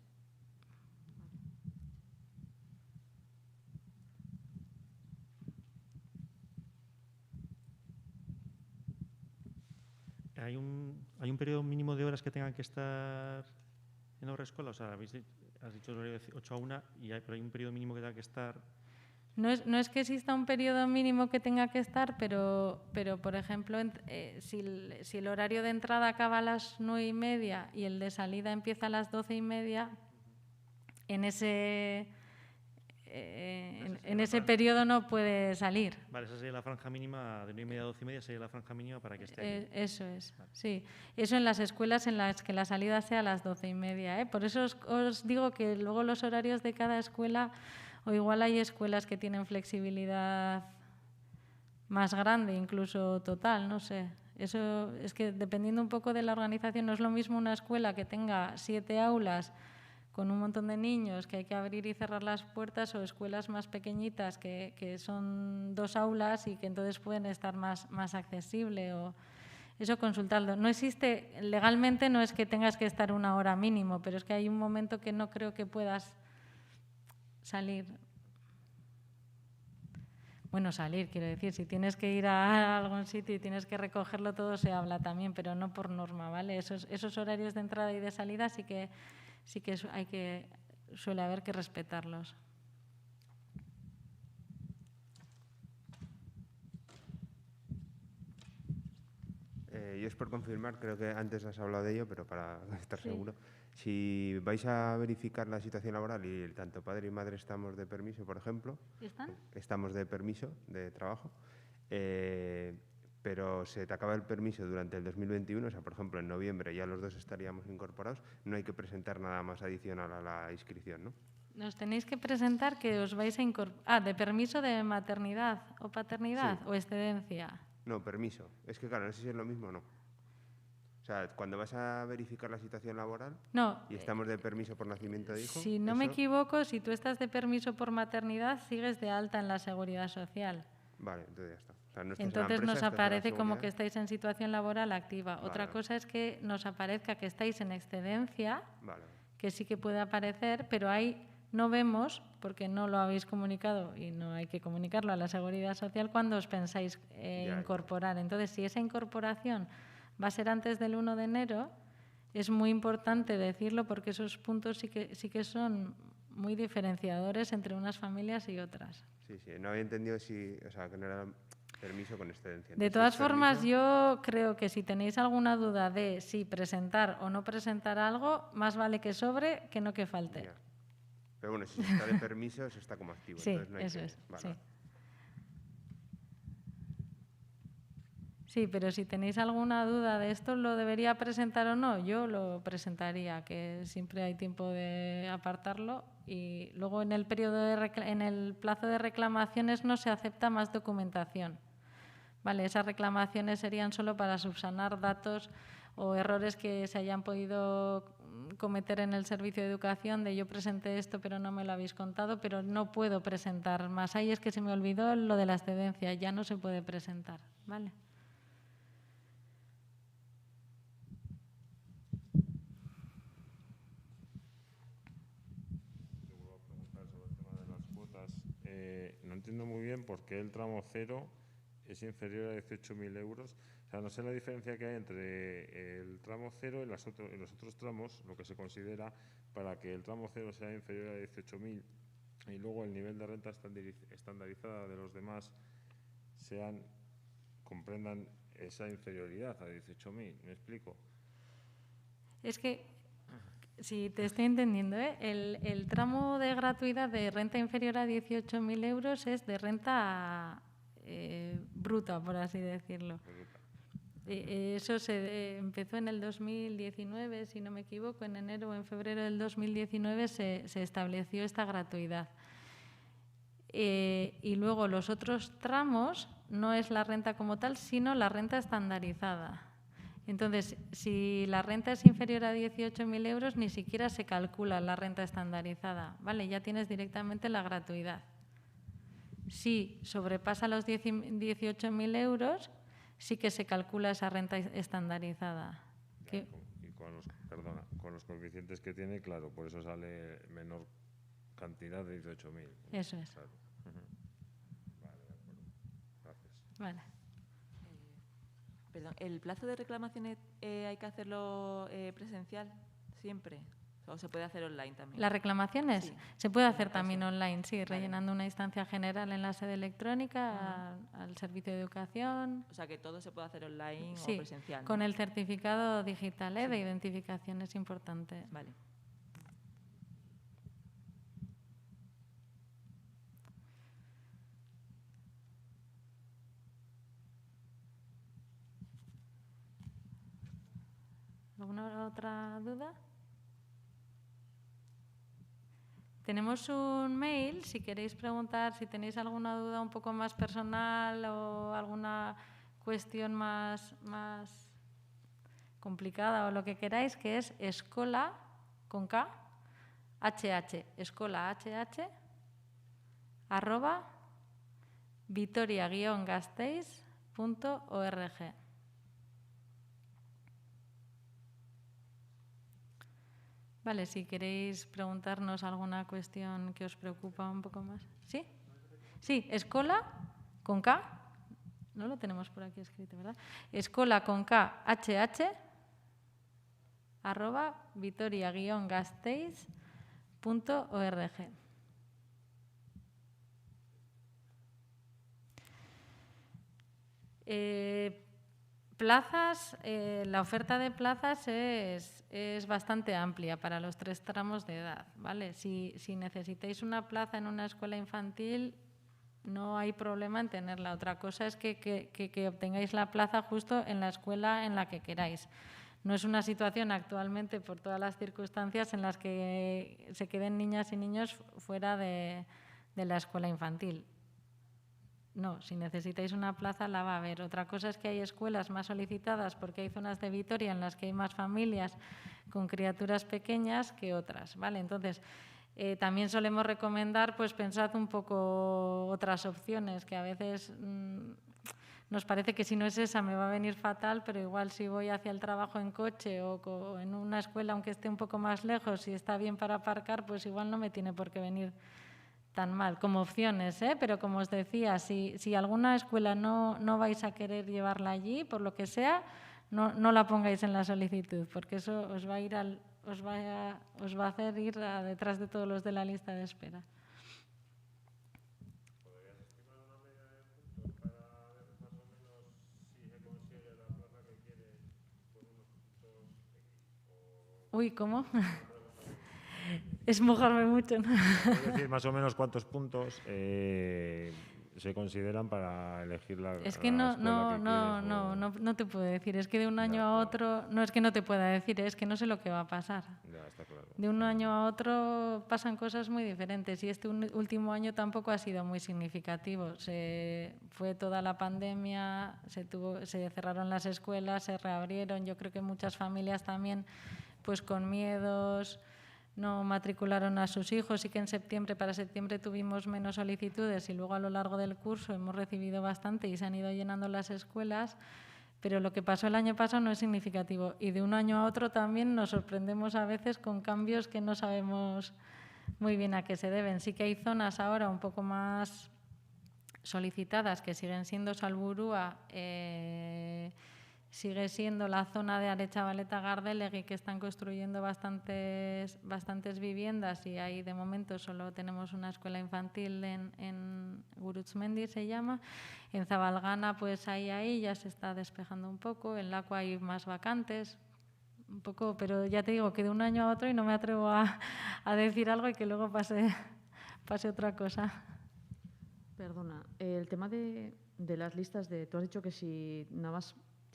¿Hay un periodo mínimo de horas que tengan que estar en la escuela? O sea, has dicho horario de 8 a 1, pero hay un periodo mínimo que tenga que estar. No es que exista un periodo mínimo que tenga que estar, pero por ejemplo, si el horario de entrada acaba a las 9:30 y el de salida empieza a las 12:30, en ese periodo no puede salir. Vale, esa sería la franja mínima, de 9:30 a 12:30 sería la franja mínima para que esté aquí. Eso es, vale. Sí. Eso en las escuelas en las que la salida sea a las 12:30. Por eso os digo que luego los horarios de cada escuela, o igual hay escuelas que tienen flexibilidad más grande, incluso total, no sé. Eso es que dependiendo un poco de la organización, no es lo mismo una escuela que tenga 7 aulas con un montón de niños que hay que abrir y cerrar las puertas, o escuelas más pequeñitas que son 2 aulas y que entonces pueden estar más accesible. O eso, consultarlo. No existe, legalmente no es que tengas que estar 1 hora mínimo, pero es que hay un momento que no creo que puedas salir. Bueno, salir, quiero decir, si tienes que ir a algún sitio y tienes que recogerlo todo, se habla también, pero no por norma, ¿vale? Esos horarios de entrada y de salida sí que suele haber que respetarlos. Yo es por confirmar, creo que antes has hablado de ello, pero para estar seguro. Si vais a verificar la situación laboral y tanto padre y madre estamos de permiso, por ejemplo, estamos de permiso de trabajo, pero se te acaba el permiso durante el 2021, o sea, por ejemplo, en noviembre ya los dos estaríamos incorporados, no hay que presentar nada más adicional a la inscripción, ¿no? Nos tenéis que presentar que os vais a incorporar. ¿De permiso de maternidad o paternidad o excedencia? No, permiso. Es que claro, no sé si es lo mismo o no. O sea, cuando vas a verificar la situación laboral y estamos de permiso por nacimiento de hijo... Si no me equivoco, si tú estás de permiso por maternidad, sigues de alta en la Seguridad Social. Vale, entonces ya está. O sea, no entonces nos aparece como que estáis en situación laboral activa. Vale, otra cosa es que nos aparezca que estáis en excedencia, que sí que puede aparecer, pero ahí no vemos, porque no lo habéis comunicado y no hay que comunicarlo a la Seguridad Social cuando os pensáis incorporar. Entonces, si esa incorporación va a ser antes del 1 de enero, es muy importante decirlo, porque esos puntos sí que son muy diferenciadores entre unas familias y otras. Sí, no había entendido que no era permiso con excedencia. De todas formas, yo creo que si tenéis alguna duda de si presentar o no presentar algo, más vale que sobre que no que falte. Ya. Pero bueno, si está de permiso, eso está como activo. Sí, entonces no hay eso que... es. Vale. Sí. Sí, pero si tenéis alguna duda de esto, ¿lo debería presentar o no? Yo lo presentaría, que siempre hay tiempo de apartarlo. Y luego en el plazo de reclamaciones no se acepta más documentación. Vale, esas reclamaciones serían solo para subsanar datos o errores que se hayan podido cometer en el servicio de educación, de yo presenté esto pero no me lo habéis contado, pero no puedo presentar más. Ahí es que se me olvidó lo de la excedencia, ya no se puede presentar. ¿Vale? No entiendo muy bien por qué el tramo 0 es inferior a 18.000 euros. O sea, no sé la diferencia que hay entre el tramo 0 y los otros tramos, lo que se considera para que el tramo 0 sea inferior a 18.000 y luego el nivel de renta estandarizada de los demás comprendan esa inferioridad a 18.000. ¿Me explico? Es que, si te estoy entendiendo, el tramo de gratuidad de renta inferior a 18.000 euros es de renta bruta, por así decirlo. Eso se empezó en el 2019, si no me equivoco, en enero o en febrero del 2019 se estableció esta gratuidad. Y luego los otros tramos no es la renta como tal, sino la renta estandarizada. Entonces, si la renta es inferior a 18.000 euros, ni siquiera se calcula la renta estandarizada, ¿vale? Ya tienes directamente la gratuidad. Si sobrepasa los 18.000 euros, sí que se calcula esa renta estandarizada. Y con los coeficientes que tiene, claro, por eso sale menor cantidad de 18.000. Eso es. Claro. Vale, de acuerdo. Gracias. Vale. Perdón, ¿el plazo de reclamaciones hay que hacerlo presencial siempre? ¿O se puede hacer online también? ¿Las reclamaciones? Sí. Se puede hacer también online, sí, rellenando una instancia general en la sede electrónica al Servicio de Educación. O sea, que todo se puede hacer online sí, o presencial. Con el certificado digital de identificación es importante. Vale. ¿Alguna otra duda? Tenemos un mail, si queréis preguntar, si tenéis alguna duda un poco más personal o alguna cuestión más complicada o lo que queráis, que es escola, con K, HH, escola HH, @vitoria-gasteiz.org. Vale, si queréis preguntarnos alguna cuestión que os preocupa un poco más. ¿Sí? Sí, escola con K. No lo tenemos por aquí escrito, ¿verdad? Escola con K, HH, @vitoria-gasteiz.org. Plazas, la oferta de plazas es bastante amplia para los 3 tramos de edad, ¿vale? Si necesitáis una plaza en una escuela infantil, no hay problema en tenerla. Otra cosa es que obtengáis la plaza justo en la escuela en la que queráis. No es una situación actualmente, por todas las circunstancias, en las que se queden niñas y niños fuera de la escuela infantil. No, si necesitáis una plaza la va a haber. Otra cosa es que hay escuelas más solicitadas porque hay zonas de Vitoria en las que hay más familias con criaturas pequeñas que otras, ¿vale? Entonces, también solemos recomendar, pues pensad un poco otras opciones, que a veces nos parece que si no es esa me va a venir fatal, pero igual si voy hacia el trabajo en coche o en una escuela, aunque esté un poco más lejos, si está bien para aparcar, pues igual no me tiene por qué venir tan mal, como opciones, pero como os decía, si alguna escuela no vais a querer llevarla allí, por lo que sea, no la pongáis en la solicitud, porque eso os va a hacer ir detrás de todos los de la lista de espera. ¿Podrías estimar una media de puntos para ver más o menos si se consigue la plaza que quieres por unos puntos X? Uy, ¿cómo? Es mojarme mucho, ¿no? Es decir, más o menos cuántos puntos se consideran para elegir la Es que no te puedo decir. Es que de un año a otro, no es que no te pueda decir, es que no sé lo que va a pasar. Ya, está claro. De un año a otro pasan cosas muy diferentes y este último año tampoco ha sido muy significativo. Fue toda la pandemia, se cerraron las escuelas, se reabrieron. Yo creo que muchas familias también, pues con miedos, no matricularon a sus hijos y que para septiembre tuvimos menos solicitudes y luego a lo largo del curso hemos recibido bastante y se han ido llenando las escuelas, pero lo que pasó el año pasado no es significativo y de un año a otro también nos sorprendemos a veces con cambios que no sabemos muy bien a qué se deben. Sí que hay zonas ahora un poco más solicitadas que siguen siendo Salburua, sigue siendo la zona de Aretxabaleta-Gardelegui, que están construyendo bastantes viviendas y ahí de momento solo tenemos una escuela infantil en Gurutzmendi, se llama. En Zabalgana, pues ahí ya se está despejando un poco. En Laco hay más vacantes, un poco, pero ya te digo que de un año a otro y no me atrevo a decir algo y que luego pase otra cosa. Perdona, el tema de las listas tú has dicho que si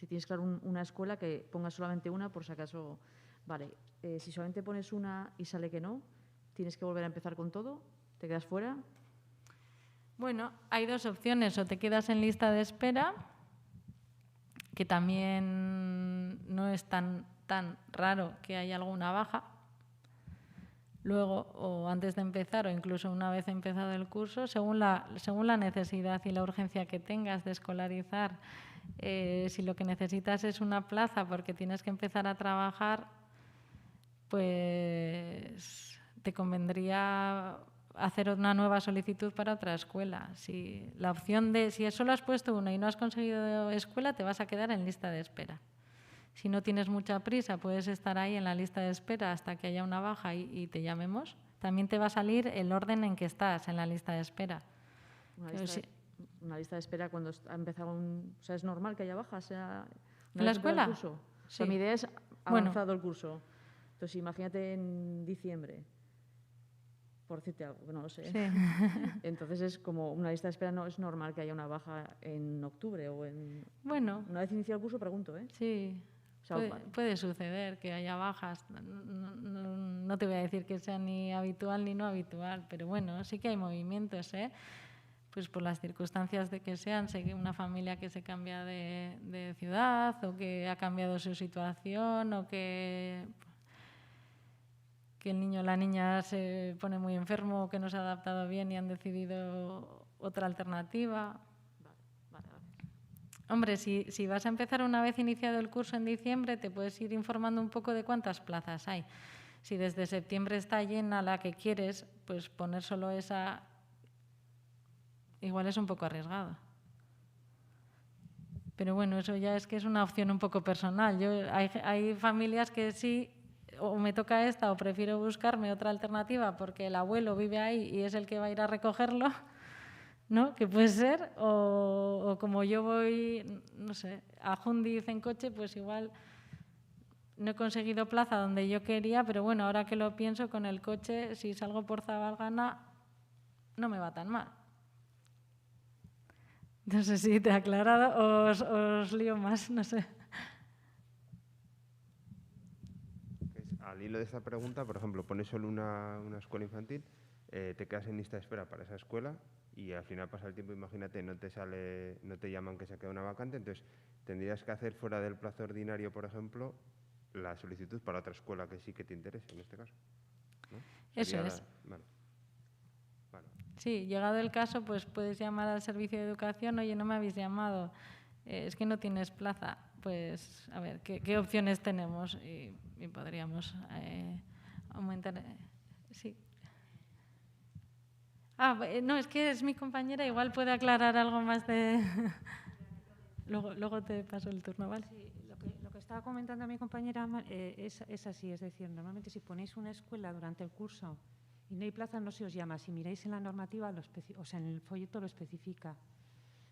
tienes claro una escuela, que pongas solamente una, por si acaso. Vale, si solamente pones una y sale que no, ¿tienes que volver a empezar con todo? ¿Te quedas fuera? Bueno, hay 2 opciones. O te quedas en lista de espera, que también no es tan raro que haya alguna baja. Luego, o antes de empezar, o incluso una vez empezado el curso, según la necesidad y la urgencia que tengas de escolarizar. Si lo que necesitas es una plaza porque tienes que empezar a trabajar, pues te convendría hacer una nueva solicitud para otra escuela. Si solo has puesto una y no has conseguido escuela, te vas a quedar en lista de espera. Si no tienes mucha prisa, puedes estar ahí en la lista de espera hasta que haya una baja y te llamemos. También te va a salir el orden en que estás en la lista de espera. Una lista de espera cuando ha empezado o sea, ¿es normal que haya bajas? ¿En la escuela? El curso? Sí. O sea, mi idea es avanzado el curso. Entonces, imagínate en diciembre, por decirte algo, que no lo sé. Sí. Entonces, es como una lista de espera, no es normal que haya una baja en octubre o en... Bueno. Una vez iniciado el curso, pregunto, ¿eh? Sí. O sea, puede suceder que haya bajas. No te voy a decir que sea ni habitual ni no habitual, pero bueno, sí que hay movimientos, ¿eh? Pues por las circunstancias de que sean, una familia que se cambia de ciudad o que ha cambiado su situación o que el niño o la niña se pone muy enfermo o que no se ha adaptado bien y han decidido otra alternativa. Vale. Hombre, si vas a empezar una vez iniciado el curso en diciembre, te puedes ir informando un poco de cuántas plazas hay. Si desde septiembre está llena la que quieres, pues poner solo esa... Igual es un poco arriesgado. Pero bueno, eso ya es que es una opción un poco personal. Hay familias que sí, o me toca esta o prefiero buscarme otra alternativa porque el abuelo vive ahí y es el que va a ir a recogerlo, ¿no? Que puede ser. O como yo voy, no sé, a Jundiz en coche, pues igual no he conseguido plaza donde yo quería, pero bueno, ahora que lo pienso, con el coche, si salgo por Zabalgana, no me va tan mal. No sé si te he aclarado o os lío más, no sé. Al hilo de esta pregunta, por ejemplo, pones solo una escuela infantil, te quedas en lista de espera para esa escuela y al final pasa el tiempo, imagínate, no te llaman que se ha quedado una vacante, entonces tendrías que hacer fuera del plazo ordinario, por ejemplo, la solicitud para otra escuela que sí que te interese, en este caso, ¿no? Eso es. Vale. Sí, llegado el caso, pues puedes llamar al servicio de educación, oye, no me habéis llamado, es que no tienes plaza. Pues, a ver, ¿qué opciones tenemos? Y podríamos aumentar. Sí. No, es que es mi compañera, igual puede aclarar algo más de... luego te paso el turno, ¿vale? Sí, lo que estaba comentando mi compañera es así, es decir, normalmente si ponéis una escuela durante el curso y no hay plaza, no se os llama. Si miráis en la normativa, o sea, en el folleto lo especifica.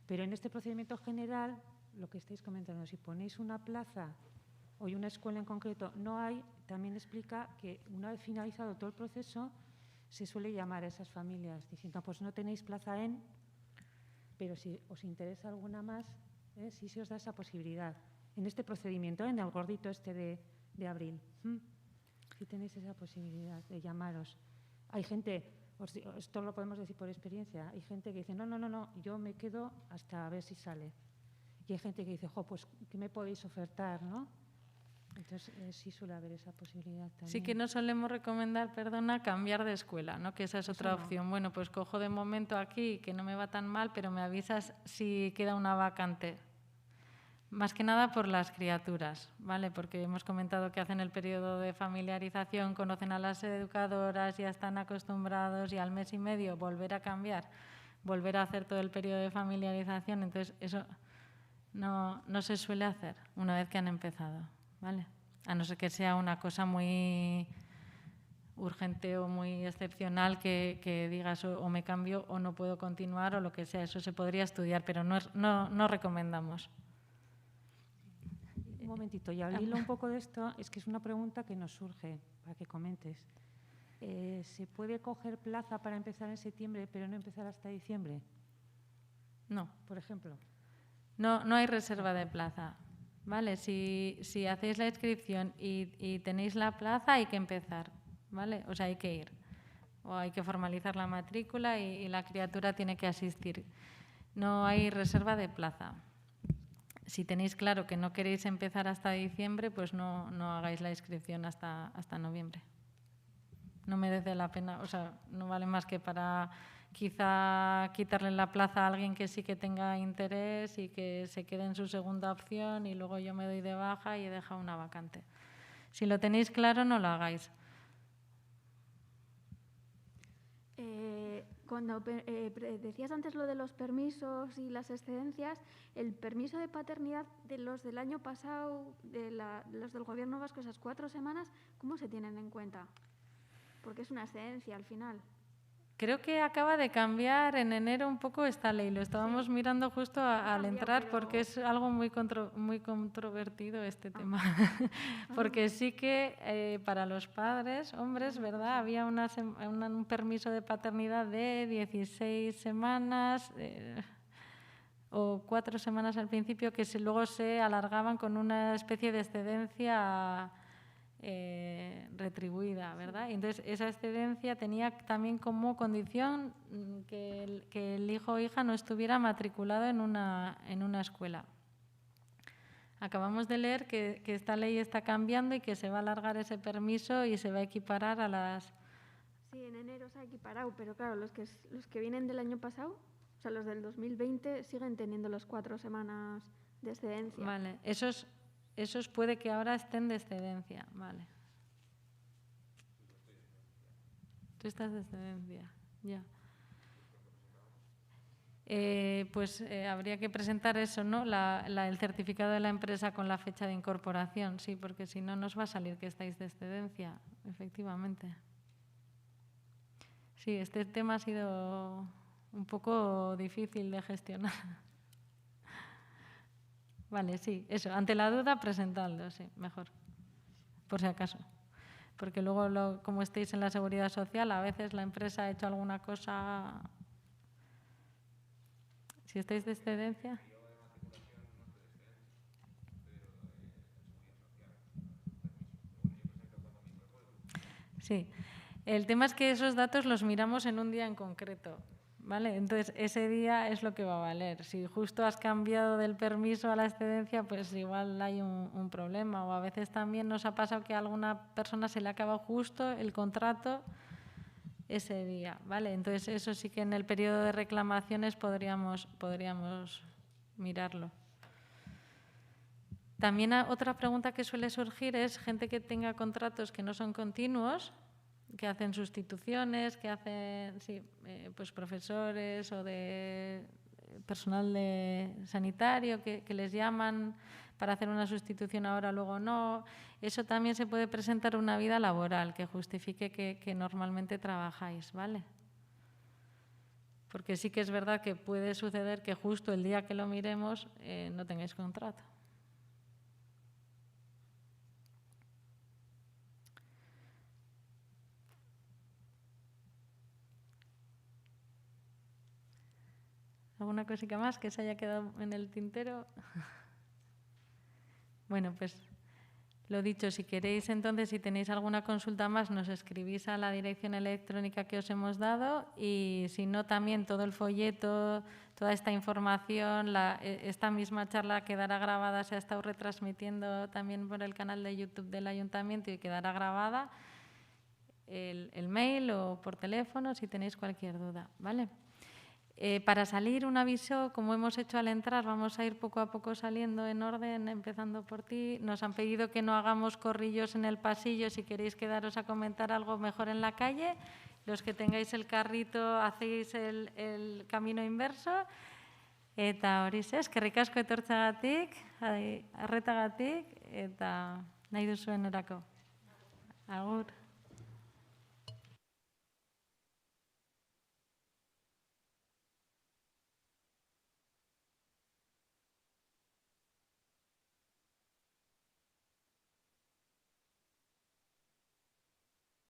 Pero en este procedimiento general, lo que estáis comentando, si ponéis una plaza o una escuela en concreto, no hay, también explica que una vez finalizado todo el proceso, se suele llamar a esas familias diciendo, pues no tenéis plaza pero si os interesa alguna más, sí se os da esa posibilidad. En este procedimiento, en el gordito este de abril, sí tenéis esa posibilidad de llamaros. Hay gente, esto lo podemos decir por experiencia, hay gente que dice, no, yo me quedo hasta a ver si sale. Y hay gente que dice, pues, ¿qué me podéis ofertar, no? Entonces, sí suele haber esa posibilidad también. Sí que no solemos recomendar, cambiar de escuela, ¿no? Que esa es otra opción. Bueno, pues cojo de momento aquí, que no me va tan mal, pero me avisas si queda una vacante. Más que nada por las criaturas, ¿vale? Porque hemos comentado que hacen el periodo de familiarización, conocen a las educadoras, ya están acostumbrados y al mes y medio volver a cambiar, volver a hacer todo el periodo de familiarización. Entonces, eso no se suele hacer una vez que han empezado, ¿vale? A no ser que sea una cosa muy urgente o muy excepcional que digas o me cambio o no puedo continuar o lo que sea. Eso se podría estudiar, pero no recomendamos. Un momentito, y al hilo un poco de esto, es que es una pregunta que nos surge, para que comentes. ¿Se puede coger plaza para empezar en septiembre, pero no empezar hasta diciembre? No. Por ejemplo. No hay reserva de plaza, ¿vale? Si hacéis la inscripción y tenéis la plaza, hay que empezar, ¿vale? O sea, hay que ir. O hay que formalizar la matrícula y la criatura tiene que asistir. No hay reserva de plaza. Si tenéis claro que no queréis empezar hasta diciembre, pues no hagáis la inscripción hasta noviembre. no merece la pena, o sea, no vale más que para quizá quitarle la plaza a alguien que sí que tenga interés y que se quede en su segunda opción y luego yo me doy de baja y he dejado una vacante. Si lo tenéis claro, no lo hagáis. Cuando decías antes lo de los permisos y las excedencias, el permiso de paternidad de los del año pasado, de los del Gobierno vasco, esas 4 semanas, ¿cómo se tienen en cuenta? Porque es una excedencia al final. Creo que acaba de cambiar en enero un poco esta ley. Lo estábamos mirando justo al entrar porque es algo muy controvertido este tema. Porque sí que para los padres, hombres, ¿verdad? Había un permiso de paternidad de 16 semanas o 4 semanas al principio que luego se alargaban con una especie de excedencia retribuida, ¿verdad? Y entonces esa excedencia tenía también como condición que el hijo o hija no estuviera matriculado en una escuela. Acabamos de leer que esta ley está cambiando y que se va a alargar ese permiso y se va a equiparar a las... Sí, en enero se ha equiparado, pero claro, los que vienen del año pasado, o sea, los del 2020, siguen teniendo las 4 semanas de excedencia. Vale, esos puede que ahora estén de excedencia, vale. Tú estás de excedencia, ya. Habría que presentar eso, ¿no? El certificado de la empresa con la fecha de incorporación, sí, porque si no nos va a salir que estáis de excedencia, efectivamente. Sí, este tema ha sido un poco difícil de gestionar. Vale, sí, eso. Ante la duda, presentadlo, sí, mejor, por si acaso. Porque luego, como estéis en la Seguridad Social, a veces la empresa ha hecho alguna cosa... Si estáis de excedencia... Sí, el tema es que esos datos los miramos en un día en concreto. ¿Vale? Entonces, ese día es lo que va a valer. Si justo has cambiado del permiso a la excedencia, pues igual hay un problema. O a veces también nos ha pasado que a alguna persona se le ha acabado justo el contrato ese día. ¿Vale? Entonces, eso sí que en el periodo de reclamaciones podríamos mirarlo. También otra pregunta que suele surgir es gente que tenga contratos que no son continuos, que hacen sustituciones, que hacen pues profesores o de personal sanitario que les llaman para hacer una sustitución ahora, luego no. Eso también se puede presentar una vida laboral que justifique que normalmente trabajáis, ¿vale? Porque sí que es verdad que puede suceder que justo el día que lo miremos no tengáis contrato. ¿Alguna cosita más que se haya quedado en el tintero? Bueno, pues lo dicho, si queréis entonces, si tenéis alguna consulta más, nos escribís a la dirección electrónica que os hemos dado y si no, también todo el folleto, toda esta información, esta misma charla quedará grabada, se ha estado retransmitiendo también por el canal de YouTube del Ayuntamiento y quedará grabada el mail o por teléfono si tenéis cualquier duda, ¿vale? Para salir un aviso, como hemos hecho al entrar, vamos a ir poco a poco saliendo en orden, empezando por ti. Nos han pedido que no hagamos corrillos en el pasillo, si queréis quedaros a comentar algo mejor en la calle. Los que tengáis el carrito, hacéis el camino inverso. Eta horixe, eskerrik asko etortzagatik, arretagatik, eta nahi duzuen erako. Agur.